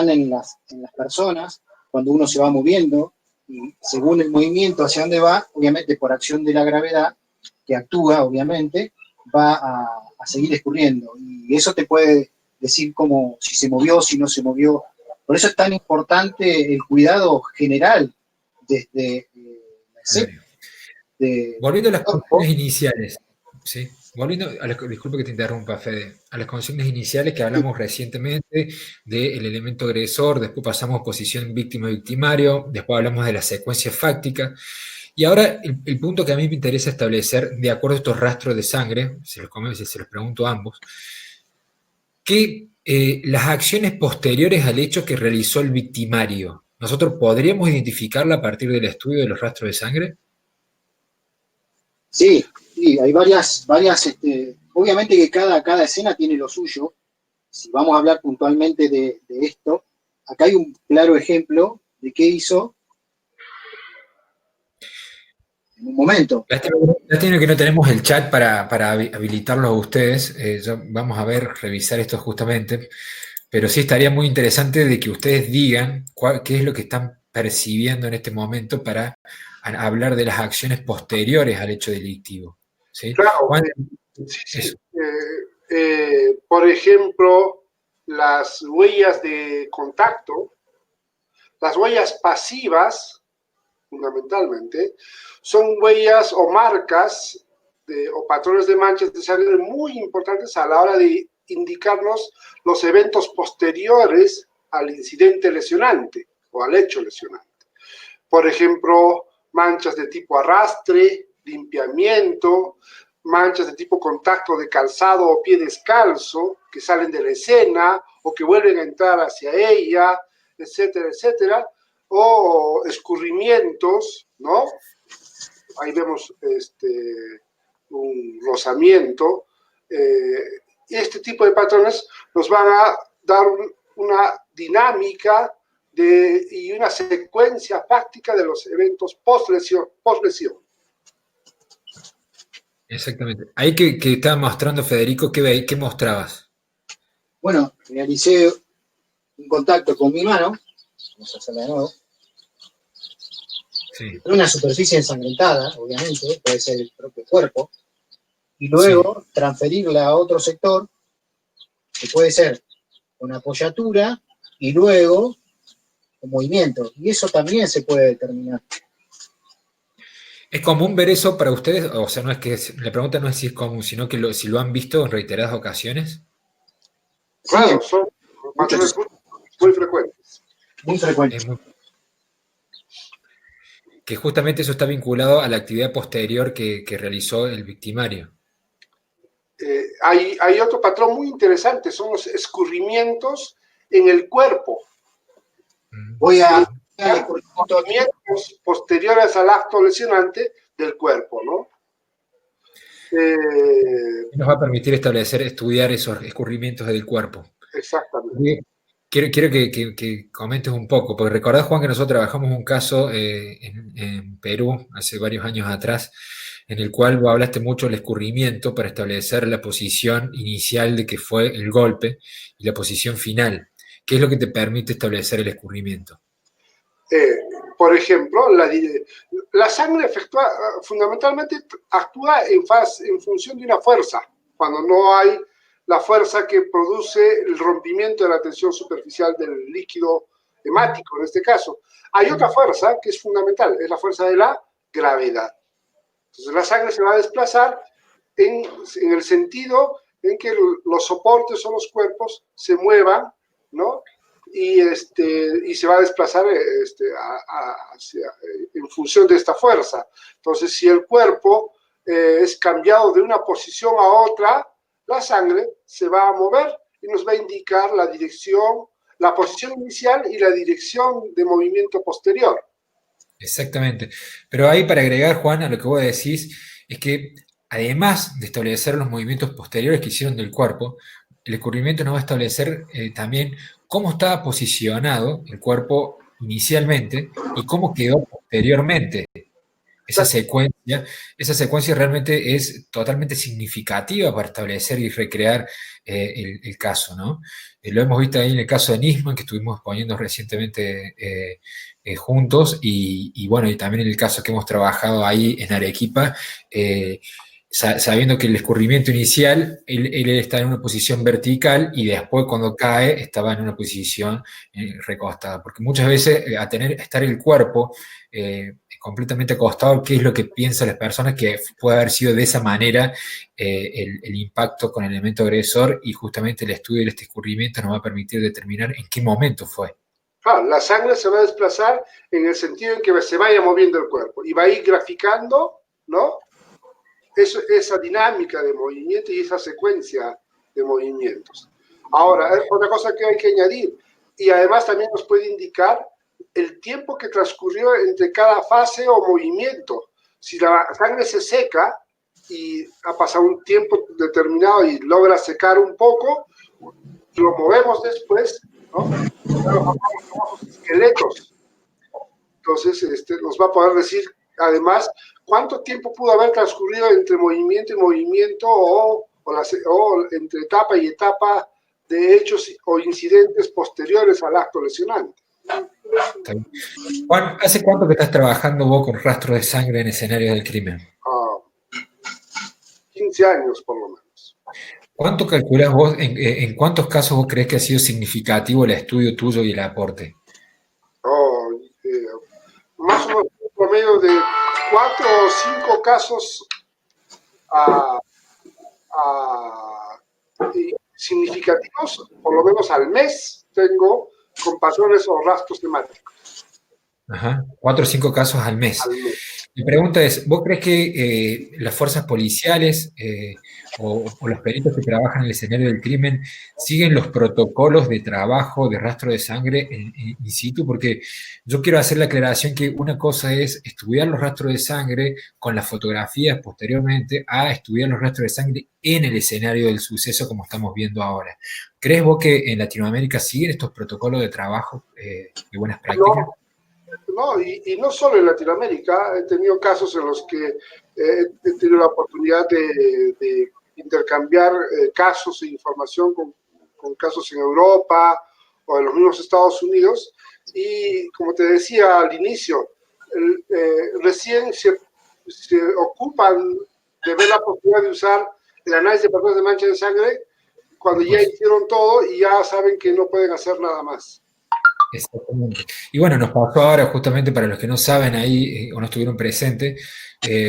en las personas cuando uno se va moviendo, y según el movimiento hacia dónde va, obviamente por acción de la gravedad que actúa, obviamente, va a seguir escurriendo. Y eso te puede decir como si se movió, si no se movió. Por eso es tan importante el cuidado general desde la escena. Volviendo a las consignas iniciales, ¿sí? Disculpe que te interrumpa, Fede, a las consignas iniciales que hablamos recientemente del elemento agresor, después pasamos a posición víctima-victimario, después hablamos de la secuencia fáctica, y ahora el punto que a mí me interesa establecer, de acuerdo a estos rastros de sangre, se los pregunto a ambos, que las acciones posteriores al hecho que realizó el victimario, ¿nosotros podríamos identificarla a partir del estudio de los rastros de sangre? Sí, hay varias obviamente que cada escena tiene lo suyo. Si vamos a hablar puntualmente de esto, acá hay un claro ejemplo de qué hizo en un momento. Lástima que no tenemos el chat para habilitarlo a ustedes. Vamos a revisar esto justamente, pero sí estaría muy interesante de que ustedes digan qué es lo que están percibiendo en este momento para hablar de las acciones posteriores al hecho delictivo. ¿Sí? Claro, sí. Por ejemplo, las huellas de contacto, las huellas pasivas, fundamentalmente, son huellas o marcas o patrones de manchas de sangre muy importantes a la hora de indicarnos los eventos posteriores al incidente lesionante o al hecho lesionante. Por ejemplo, manchas de tipo arrastre, limpiamiento, manchas de tipo contacto de calzado o pie descalzo que salen de la escena o que vuelven a entrar hacia ella, etcétera, etcétera, o escurrimientos, ¿no? Ahí vemos un rozamiento. Este tipo de patrones nos van a dar una dinámica y una secuencia práctica de los eventos post-lesión. Exactamente. Ahí que estaba mostrando Federico, ¿qué mostrabas? Bueno, realicé un contacto con mi mano, vamos a hacerlo de nuevo, sí. Una superficie ensangrentada, obviamente, puede ser el propio cuerpo, y luego transferirla a otro sector, que puede ser con apoyatura, y luego con movimiento, y eso también se puede determinar. ¿Es común ver eso para ustedes? O sea, la pregunta no es si es común, sino que si lo han visto en reiteradas ocasiones. Claro, son patrones muy frecuentes. Muy frecuentes. Que justamente eso está vinculado a la actividad posterior que realizó el victimario. Hay otro patrón muy interesante, son los escurrimientos en el cuerpo. Voy a escurrimientos posteriores al acto lesionante del cuerpo, ¿no? Nos va a permitir estudiar esos escurrimientos del cuerpo. Exactamente. Quiero que comentes un poco, porque recordás, Juan, que nosotros trabajamos un caso en Perú hace varios años atrás, en el cual vos hablaste mucho del escurrimiento para establecer la posición inicial de que fue el golpe y la posición final. ¿Qué es lo que te permite establecer el escurrimiento? Por ejemplo, la sangre fundamentalmente actúa en función de una fuerza, cuando no hay la fuerza que produce el rompimiento de la tensión superficial del líquido hemático, en este caso. Hay otra fuerza que es fundamental, es la fuerza de la gravedad. Entonces la sangre se va a desplazar en el sentido en que los soportes o los cuerpos se muevan, ¿no? Y se va a desplazar en función de esta fuerza. Entonces, si el cuerpo es cambiado de una posición a otra, la sangre se va a mover y nos va a indicar la dirección, la posición inicial y la dirección de movimiento posterior. Exactamente. Pero ahí para agregar, Juan, a lo que vos decís, es que además de establecer los movimientos posteriores que hicieron del cuerpo, el descubrimiento nos va a establecer también cómo estaba posicionado el cuerpo inicialmente y cómo quedó posteriormente. Esa secuencia realmente es totalmente significativa para establecer y recrear el caso, ¿no? Lo hemos visto ahí en el caso de Nisman, que estuvimos poniendo recientemente juntos, y bueno, y también en el caso que hemos trabajado ahí en Arequipa, sabiendo que el escurrimiento inicial, él está en una posición vertical y después cuando cae estaba en una posición recostada, porque muchas veces estar el cuerpo completamente acostado, ¿qué es lo que piensan las personas? Que puede haber sido de esa manera el impacto con el elemento agresor, y justamente el estudio de este escurrimiento nos va a permitir determinar en qué momento fue. Claro, la sangre se va a desplazar en el sentido en que se vaya moviendo el cuerpo y va a ir graficando, ¿no? Esa dinámica de movimiento y esa secuencia de movimientos. Ahora, otra cosa que hay que añadir, y además también nos puede indicar el tiempo que transcurrió entre cada fase o movimiento. Si la sangre se seca y ha pasado un tiempo determinado y logra secar un poco, lo movemos después, ¿no? Los famosos esqueletos. Entonces, nos va a poder decir, además, cuánto tiempo pudo haber transcurrido entre movimiento y movimiento o entre etapa y etapa de hechos o incidentes posteriores al acto lesionante. Juan, ¿hace cuánto que estás trabajando vos con rastros de sangre en escenarios del crimen? 15 años, por lo menos. ¿Cuánto calculás vos, en cuántos casos vos crees que ha sido significativo el estudio tuyo y el aporte? Más o menos un promedio de 4 o 5 casos significativos, por lo menos al mes, tengo con patrones o rastros temáticos. Ajá, 4 o 5 casos al mes. Mi pregunta es, ¿vos crees que las fuerzas policiales o los peritos que trabajan en el escenario del crimen siguen los protocolos de trabajo de rastro de sangre in situ? Porque yo quiero hacer la aclaración que una cosa es estudiar los rastros de sangre con las fotografías posteriormente a estudiar los rastros de sangre en el escenario del suceso como estamos viendo ahora. ¿Crees vos que en Latinoamérica siguen estos protocolos de trabajo de buenas prácticas? No, y no solo en Latinoamérica, he tenido casos en los que he tenido la oportunidad de intercambiar casos e información con casos en Europa o en los mismos Estados Unidos, y como te decía al inicio, recién se ocupan de ver la posibilidad de usar el análisis de patrones de mancha de sangre cuando ya hicieron todo y ya saben que no pueden hacer nada más. Exactamente. Y bueno, nos pasó ahora, justamente para los que no saben ahí o no estuvieron presentes,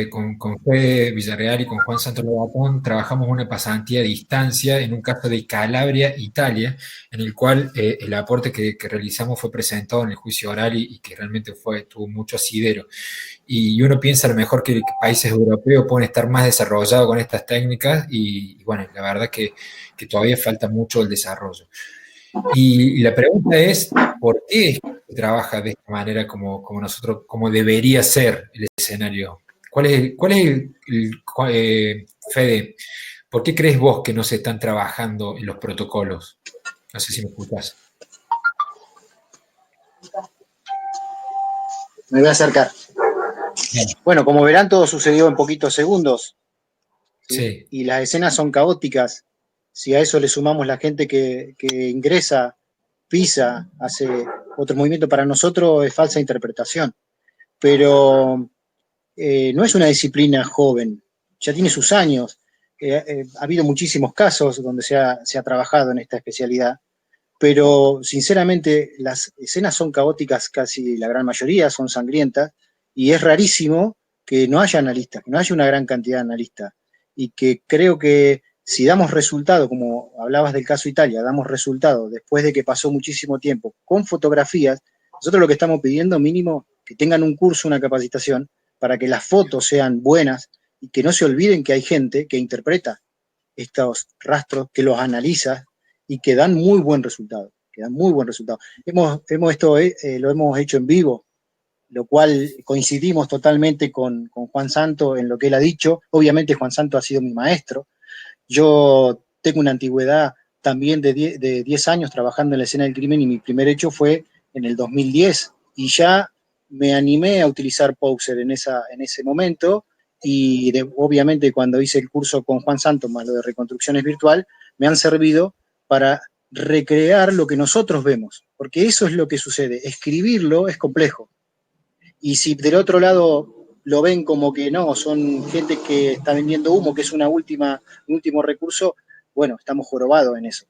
con Fede Villarreal y con Juan Santos Lobatón, trabajamos una pasantía a distancia en un caso de Calabria, Italia, en el cual el aporte que realizamos fue presentado en el juicio oral y que realmente tuvo mucho asidero. Y uno piensa a lo mejor que países europeos pueden estar más desarrollados con estas técnicas y bueno, la verdad que todavía falta mucho el desarrollo. Y la pregunta es, ¿por qué se trabaja de esta manera como nosotros, como debería ser el escenario? ¿Cuál es Fede, por qué crees vos que no se están trabajando en los protocolos? No sé si me escuchás. Me voy a acercar. Bien. Bueno, como verán, todo sucedió en poquitos segundos. Sí. Y las escenas son caóticas. Si a eso le sumamos la gente que ingresa, pisa, hace otro movimiento, para nosotros es falsa interpretación, pero no es una disciplina joven, ya tiene sus años. Ha habido muchísimos casos donde se ha trabajado en esta especialidad, pero sinceramente las escenas son caóticas, casi la gran mayoría son sangrientas, y es rarísimo que no haya analistas, que no haya una gran cantidad de analistas, y que creo que si damos resultado, como hablabas del caso Italia, damos resultado después de que pasó muchísimo tiempo con fotografías, nosotros lo que estamos pidiendo mínimo que tengan un curso, una capacitación, para que las fotos sean buenas y que no se olviden que hay gente que interpreta estos rastros, que los analiza y que dan muy buen resultado, que dan muy buen resultado. Lo hemos hecho en vivo, lo cual coincidimos totalmente con Juan Santo en lo que él ha dicho. Obviamente Juan Santo ha sido mi maestro. Yo tengo una antigüedad también de 10 años trabajando en la escena del crimen, y mi primer hecho fue en el 2010, y ya me animé a utilizar Poser en ese momento, y obviamente cuando hice el curso con Juan Santos, más lo de reconstrucciones virtual, me han servido para recrear lo que nosotros vemos, porque eso es lo que sucede. Escribirlo es complejo, y si del otro lado lo ven como que no, son gente que está vendiendo humo, que es un último recurso, bueno, estamos jorobados en eso.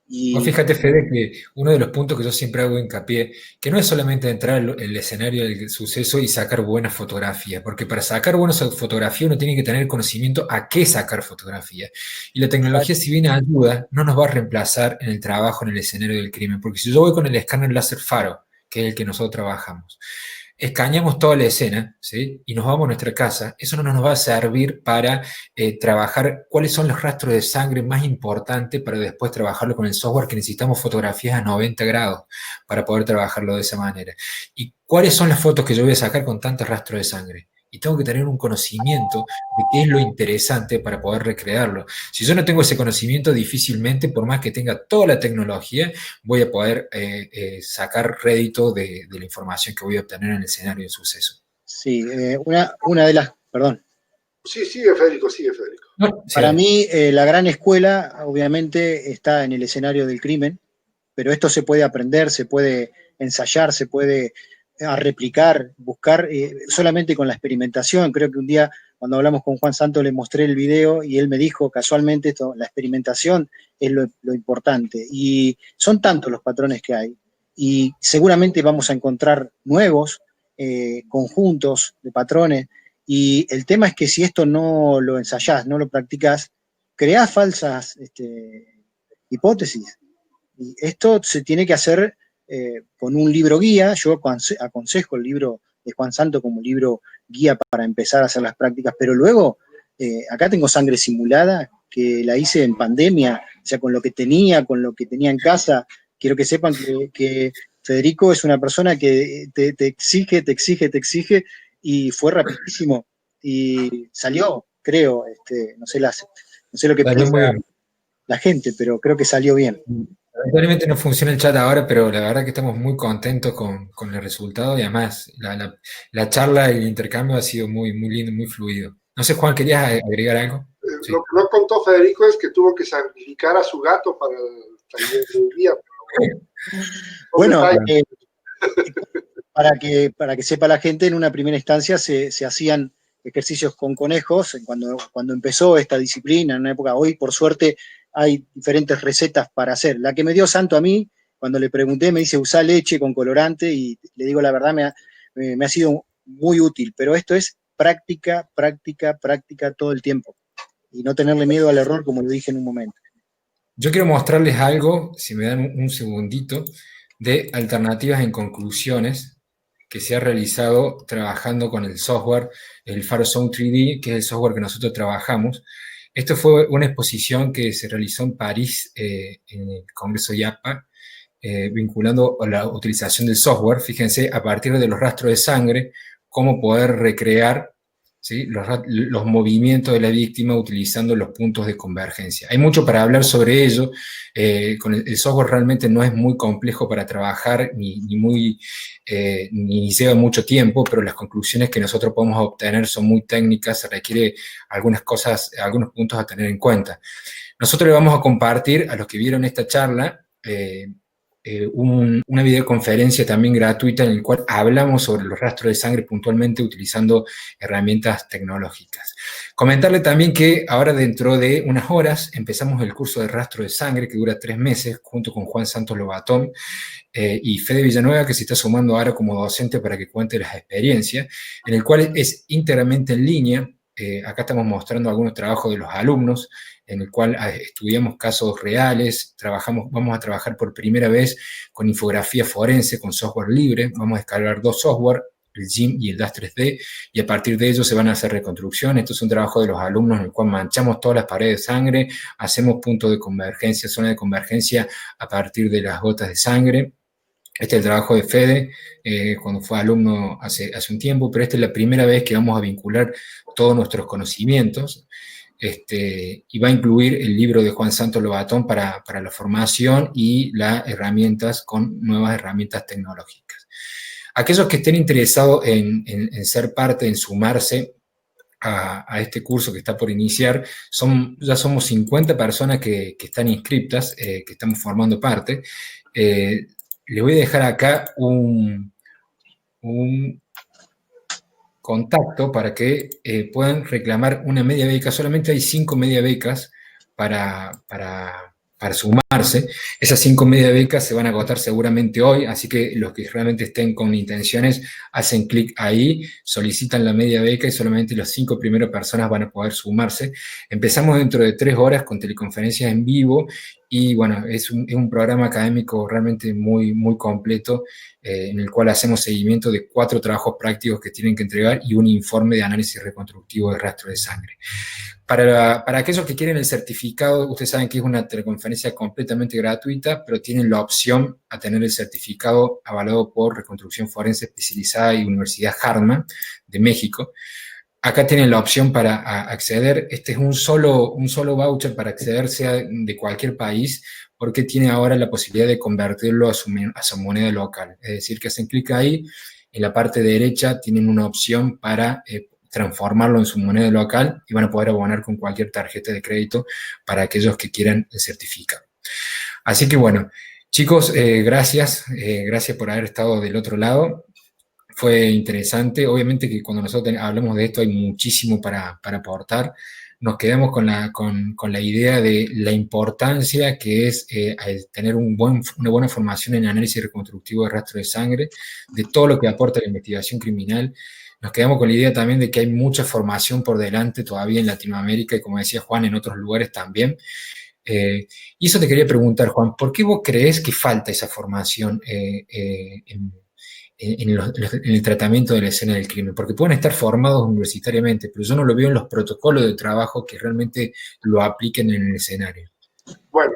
Vos Y fíjate, Fede, que uno de los puntos que yo siempre hago hincapié, que no es solamente entrar en el escenario del suceso y sacar buenas fotografías, porque para sacar buenas fotografías uno tiene que tener conocimiento a qué sacar fotografías. Y la tecnología, si bien ayuda, no nos va a reemplazar en el trabajo en el escenario del crimen, porque si yo voy con el escáner láser Faro, que es el que nosotros trabajamos, escaneamos toda la escena, ¿sí? Y nos vamos a nuestra casa, eso no nos va a servir para trabajar cuáles son los rastros de sangre más importantes para después trabajarlo con el software, que necesitamos fotografías a 90 grados para poder trabajarlo de esa manera. ¿Y cuáles son las fotos que yo voy a sacar con tantos rastros de sangre? Y tengo que tener un conocimiento de qué es lo interesante para poder recrearlo. Si yo no tengo ese conocimiento, difícilmente, por más que tenga toda la tecnología, voy a poder sacar rédito de la información que voy a obtener en el escenario de suceso. sí, una de las, perdón. Sí, sigue Federico, sigue Federico. No, sí. Para mí, la gran escuela, obviamente, está en el escenario del crimen, pero esto se puede aprender, se puede ensayar, se puede replicar, buscar, solamente con la experimentación. Creo que un día, cuando hablamos con Juan Santos, le mostré el video y él me dijo casualmente esto: la experimentación es lo importante. Y son tantos los patrones que hay, y seguramente vamos a encontrar nuevos conjuntos de patrones. Y el tema es que si esto no lo ensayás, no lo practicás, creás falsas hipótesis. Y esto se tiene que hacer con un libro guía. Yo aconsejo el libro de Juan Santo como libro guía para empezar a hacer las prácticas, pero luego, acá tengo Sangre Simulada, que la hice en pandemia, o sea, con lo que tenía en casa. Quiero que sepan que Federico es una persona que te exige, y fue rapidísimo, y salió, creo, no sé lo que Salió piensa muy bien. la gente, pero creo que salió bien. Lamentablemente no funciona el chat ahora, pero la verdad que estamos muy contentos con el resultado, y además la charla y el intercambio ha sido muy, muy lindo, muy fluido. No sé, Juan, ¿querías agregar algo? Sí. Lo que no contó Federico es que tuvo que sacrificar a su gato para el taller del día. Bueno, para que sepa la gente, en una primera instancia se hacían ejercicios con conejos cuando empezó esta disciplina, en una época. Hoy, por suerte, hay diferentes recetas para hacer. La que me dio Santo a mí, cuando le pregunté, me dice: usá leche con colorante, y le digo la verdad, me ha sido muy útil, pero esto es práctica todo el tiempo, y no tenerle miedo al error, como lo dije en un momento. Yo quiero mostrarles algo, si me dan un segundito, de alternativas en conclusiones que se ha realizado trabajando con el software, el Faro Zone 3D, que es el software que nosotros trabajamos. Esto fue una exposición que se realizó en París, en el Congreso IAPA, vinculando a la utilización del software. Fíjense, a partir de los rastros de sangre, cómo poder recrear, ¿sí?, los movimientos de la víctima utilizando los puntos de convergencia. Hay mucho para hablar sobre ello. Con el software realmente no es muy complejo para trabajar, ni lleva mucho tiempo, pero las conclusiones que nosotros podemos obtener son muy técnicas. Se requiere algunas cosas, algunos puntos a tener en cuenta. Nosotros le vamos a compartir a los que vieron esta charla una videoconferencia también gratuita en la cual hablamos sobre los rastros de sangre puntualmente utilizando herramientas tecnológicas. Comentarle también que ahora dentro de unas horas empezamos el curso de rastro de sangre que dura 3 meses junto con Juan Santos Lobatón y Fede Villanueva, que se está sumando ahora como docente para que cuente las experiencias, en el cual es íntegramente en línea. Acá estamos mostrando algunos trabajos de los alumnos, en el cual estudiamos casos reales, vamos a trabajar por primera vez con infografía forense, con software libre, vamos a descargar 2 software, el GIMP y el DAS 3D, y a partir de ello se van a hacer reconstrucciones. Esto es un trabajo de los alumnos en el cual manchamos todas las paredes de sangre, hacemos puntos de convergencia, zona de convergencia a partir de las gotas de sangre. Este es el trabajo de Fede, cuando fue alumno hace un tiempo, pero esta es la primera vez que vamos a vincular todos nuestros conocimientos, y va a incluir el libro de Juan Santos Lobatón para la formación y las herramientas con nuevas herramientas tecnológicas. Aquellos que estén interesados en ser parte, en sumarse a este curso que está por iniciar, ya somos 50 personas que están inscriptas, que estamos formando parte. Les voy a dejar acá un contacto para que puedan reclamar una media beca. Solamente hay 5 media becas para sumarse. Esas 5 media becas se van a agotar seguramente hoy, así que los que realmente estén con intenciones hacen clic ahí, solicitan la media beca y solamente las 5 primeras personas van a poder sumarse. Empezamos dentro de 3 horas con teleconferencias en vivo y bueno, es un programa académico realmente muy, muy completo, en el cual hacemos seguimiento de 4 trabajos prácticos que tienen que entregar y un informe de análisis reconstructivo de rastro de sangre. Para aquellos que quieren el certificado, ustedes saben que es una teleconferencia completamente gratuita, pero tienen la opción a tener el certificado avalado por Reconstrucción Forense Especializada y Universidad Hartman de México. Acá tienen la opción para acceder. Este es un solo voucher para acceder, sea de cualquier país, porque tiene ahora la posibilidad de convertirlo a su moneda local. Es decir, que hacen clic ahí, en la parte derecha tienen una opción para transformarlo en su moneda local y van a poder abonar con cualquier tarjeta de crédito para aquellos que quieran el certificado. Así que bueno, chicos, gracias por haber estado del otro lado. Fue interesante. Obviamente que cuando nosotros hablamos de esto hay muchísimo para aportar. Nos quedamos con la idea de la importancia que es tener una buena formación en análisis reconstructivo de rastro de sangre, de todo lo que aporta la investigación criminal. Nos quedamos con la idea también de que hay mucha formación por delante todavía en Latinoamérica y, como decía Juan, en otros lugares también. Y eso te quería preguntar, Juan, ¿por qué vos creés que falta esa formación en el tratamiento de la escena del crimen? Porque pueden estar formados universitariamente, pero yo no lo veo en los protocolos de trabajo que realmente lo apliquen en el escenario. Bueno,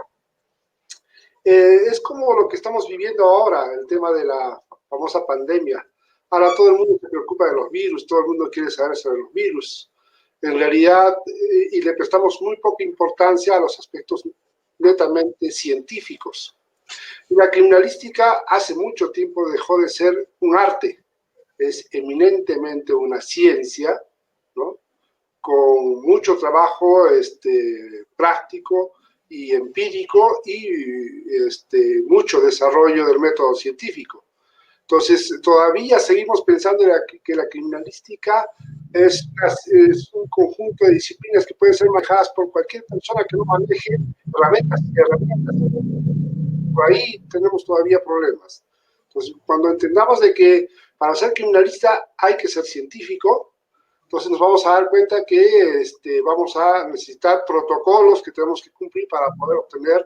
es como lo que estamos viviendo ahora, el tema de la famosa pandemia. Ahora todo el mundo se preocupa de los virus, todo el mundo quiere saber sobre los virus. En realidad, y le prestamos muy poca importancia a los aspectos netamente científicos. La criminalística hace mucho tiempo dejó de ser un arte, es eminentemente una ciencia, ¿no? Con mucho trabajo práctico y empírico y mucho desarrollo del método científico. Entonces, todavía seguimos pensando que la criminalística es un conjunto de disciplinas que pueden ser manejadas por cualquier persona que no maneje herramientas. Por ahí tenemos todavía problemas. Entonces, cuando entendamos de que para ser criminalista hay que ser científico, entonces nos vamos a dar cuenta que vamos a necesitar protocolos que tenemos que cumplir para poder obtener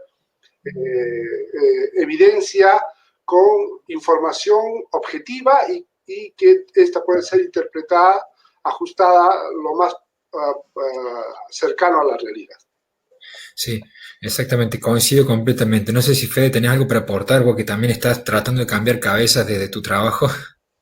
evidencia con información objetiva y que esta puede ser interpretada, ajustada lo más cercano a la realidad. Sí, exactamente, coincido completamente. No sé si, Fede, tenés algo para aportar, vos que también estás tratando de cambiar cabezas desde tu trabajo.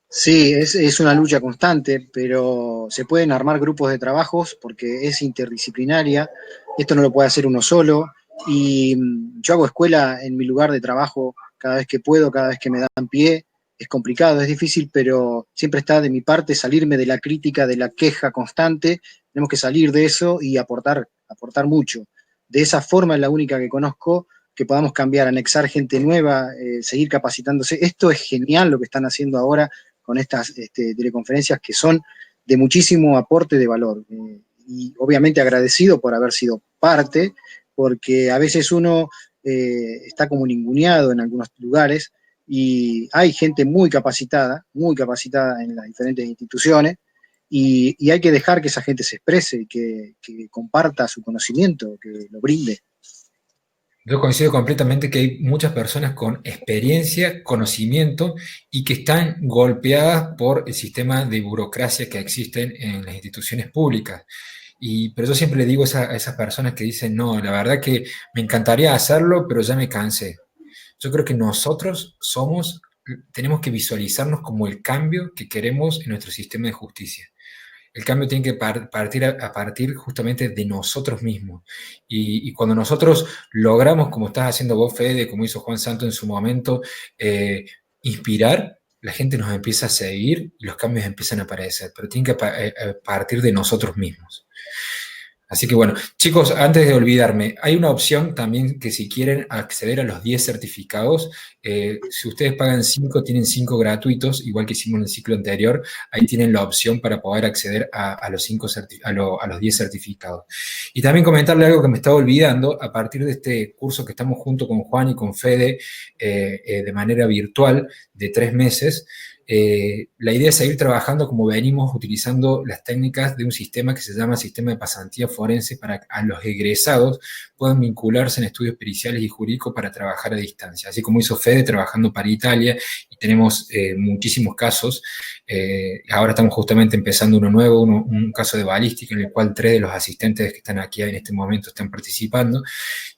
Sí, es una lucha constante, pero se pueden armar grupos de trabajos porque es interdisciplinaria. Esto no lo puede hacer uno solo. Y yo hago escuela en mi lugar de trabajo cada vez que puedo, cada vez que me dan pie. Es complicado, es difícil, pero siempre está de mi parte salirme de la crítica, de la queja constante. Tenemos que salir de eso y aportar mucho. De esa forma es la única que conozco que podamos cambiar, anexar gente nueva, seguir capacitándose. Esto es genial lo que están haciendo ahora con estas teleconferencias que son de muchísimo aporte de valor. Y obviamente agradecido por haber sido parte, porque a veces uno está como ninguneado en algunos lugares y hay gente muy capacitada en las diferentes instituciones, y hay que dejar que esa gente se exprese, que comparta su conocimiento, que lo brinde. Yo coincido completamente que hay muchas personas con experiencia, conocimiento y que están golpeadas por el sistema de burocracia que existen en las instituciones públicas. Pero yo siempre le digo a esas personas que dicen, no, la verdad que me encantaría hacerlo, pero ya me cansé. Yo creo que nosotros tenemos que visualizarnos como el cambio que queremos en nuestro sistema de justicia. El cambio tiene que partir a partir justamente de nosotros mismos. Y cuando nosotros logramos, como estás haciendo vos, Fede, como hizo Juan Santo en su momento, inspirar, la gente nos empieza a seguir y los cambios empiezan a aparecer, pero tienen que partir de nosotros mismos. Así que bueno, chicos, antes de olvidarme, hay una opción también que si quieren acceder a los 10 certificados, si ustedes pagan 5, tienen 5 gratuitos, igual que hicimos en el ciclo anterior, ahí tienen la opción para poder acceder a los 10 certificados. Y también comentarle algo que me estaba olvidando, a partir de este curso que estamos junto con Juan y con Fede de manera virtual de 3 meses, la idea es seguir trabajando como venimos utilizando las técnicas de un sistema que se llama sistema de pasantía forense para a los egresados puedan vincularse en estudios periciales y jurídicos para trabajar a distancia, así como hizo Fede trabajando para Italia, y tenemos muchísimos casos. Ahora estamos justamente empezando uno nuevo, un caso de balística en el cual 3 de los asistentes que están aquí en este momento están participando.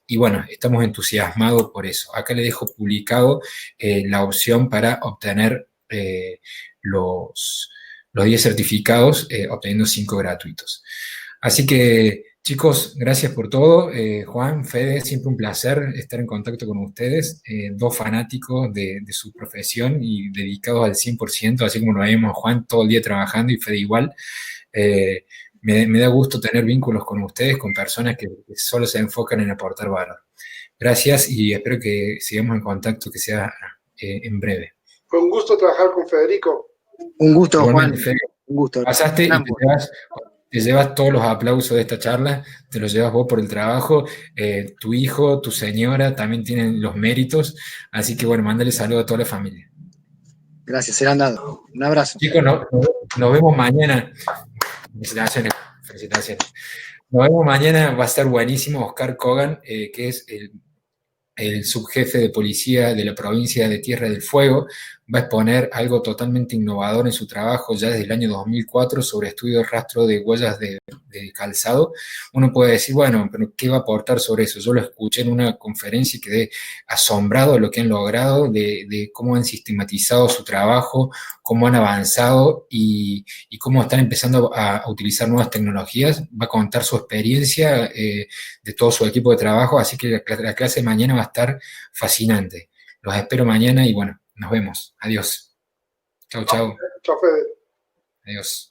Y bueno, estamos entusiasmados por eso. Acá le dejo publicado la opción para obtener los 10 certificados, obteniendo 5 gratuitos. Así que, chicos, gracias por todo. Juan, Fede, siempre un placer estar en contacto con ustedes, 2 fanáticos de su profesión y dedicados al 100%, así como lo vemos Juan todo el día trabajando y Fede igual. Me da gusto tener vínculos con ustedes, con personas que solo se enfocan en aportar valor. Gracias y espero que sigamos en contacto, que sea en breve. Fue un gusto trabajar con Federico. Un gusto, Juan. Fede, Un gusto. Pasaste y te llevas todos los aplausos de esta charla, te los llevas vos por el trabajo, tu hijo, tu señora también tienen los méritos, así que bueno, mándale saludos a toda la familia. Gracias, serán dados. Un abrazo. Chicos, nos vemos mañana. Felicitaciones. Nos vemos mañana, va a estar buenísimo Oscar Kogan, que es el subjefe de policía de la provincia de Tierra del Fuego, va a exponer algo totalmente innovador en su trabajo ya desde el año 2004 sobre estudio de rastro de huellas de calzado. Uno puede decir, bueno, pero ¿qué va a aportar sobre eso? Yo lo escuché en una conferencia y quedé asombrado de lo que han logrado, de cómo han sistematizado su trabajo, cómo han avanzado y cómo están empezando a utilizar nuevas tecnologías. Va a contar su experiencia de todo su equipo de trabajo, así que la clase de mañana va a estar fascinante. Los espero mañana y bueno, nos vemos. Adiós. Chau, chau. Chao, Fede. Adiós.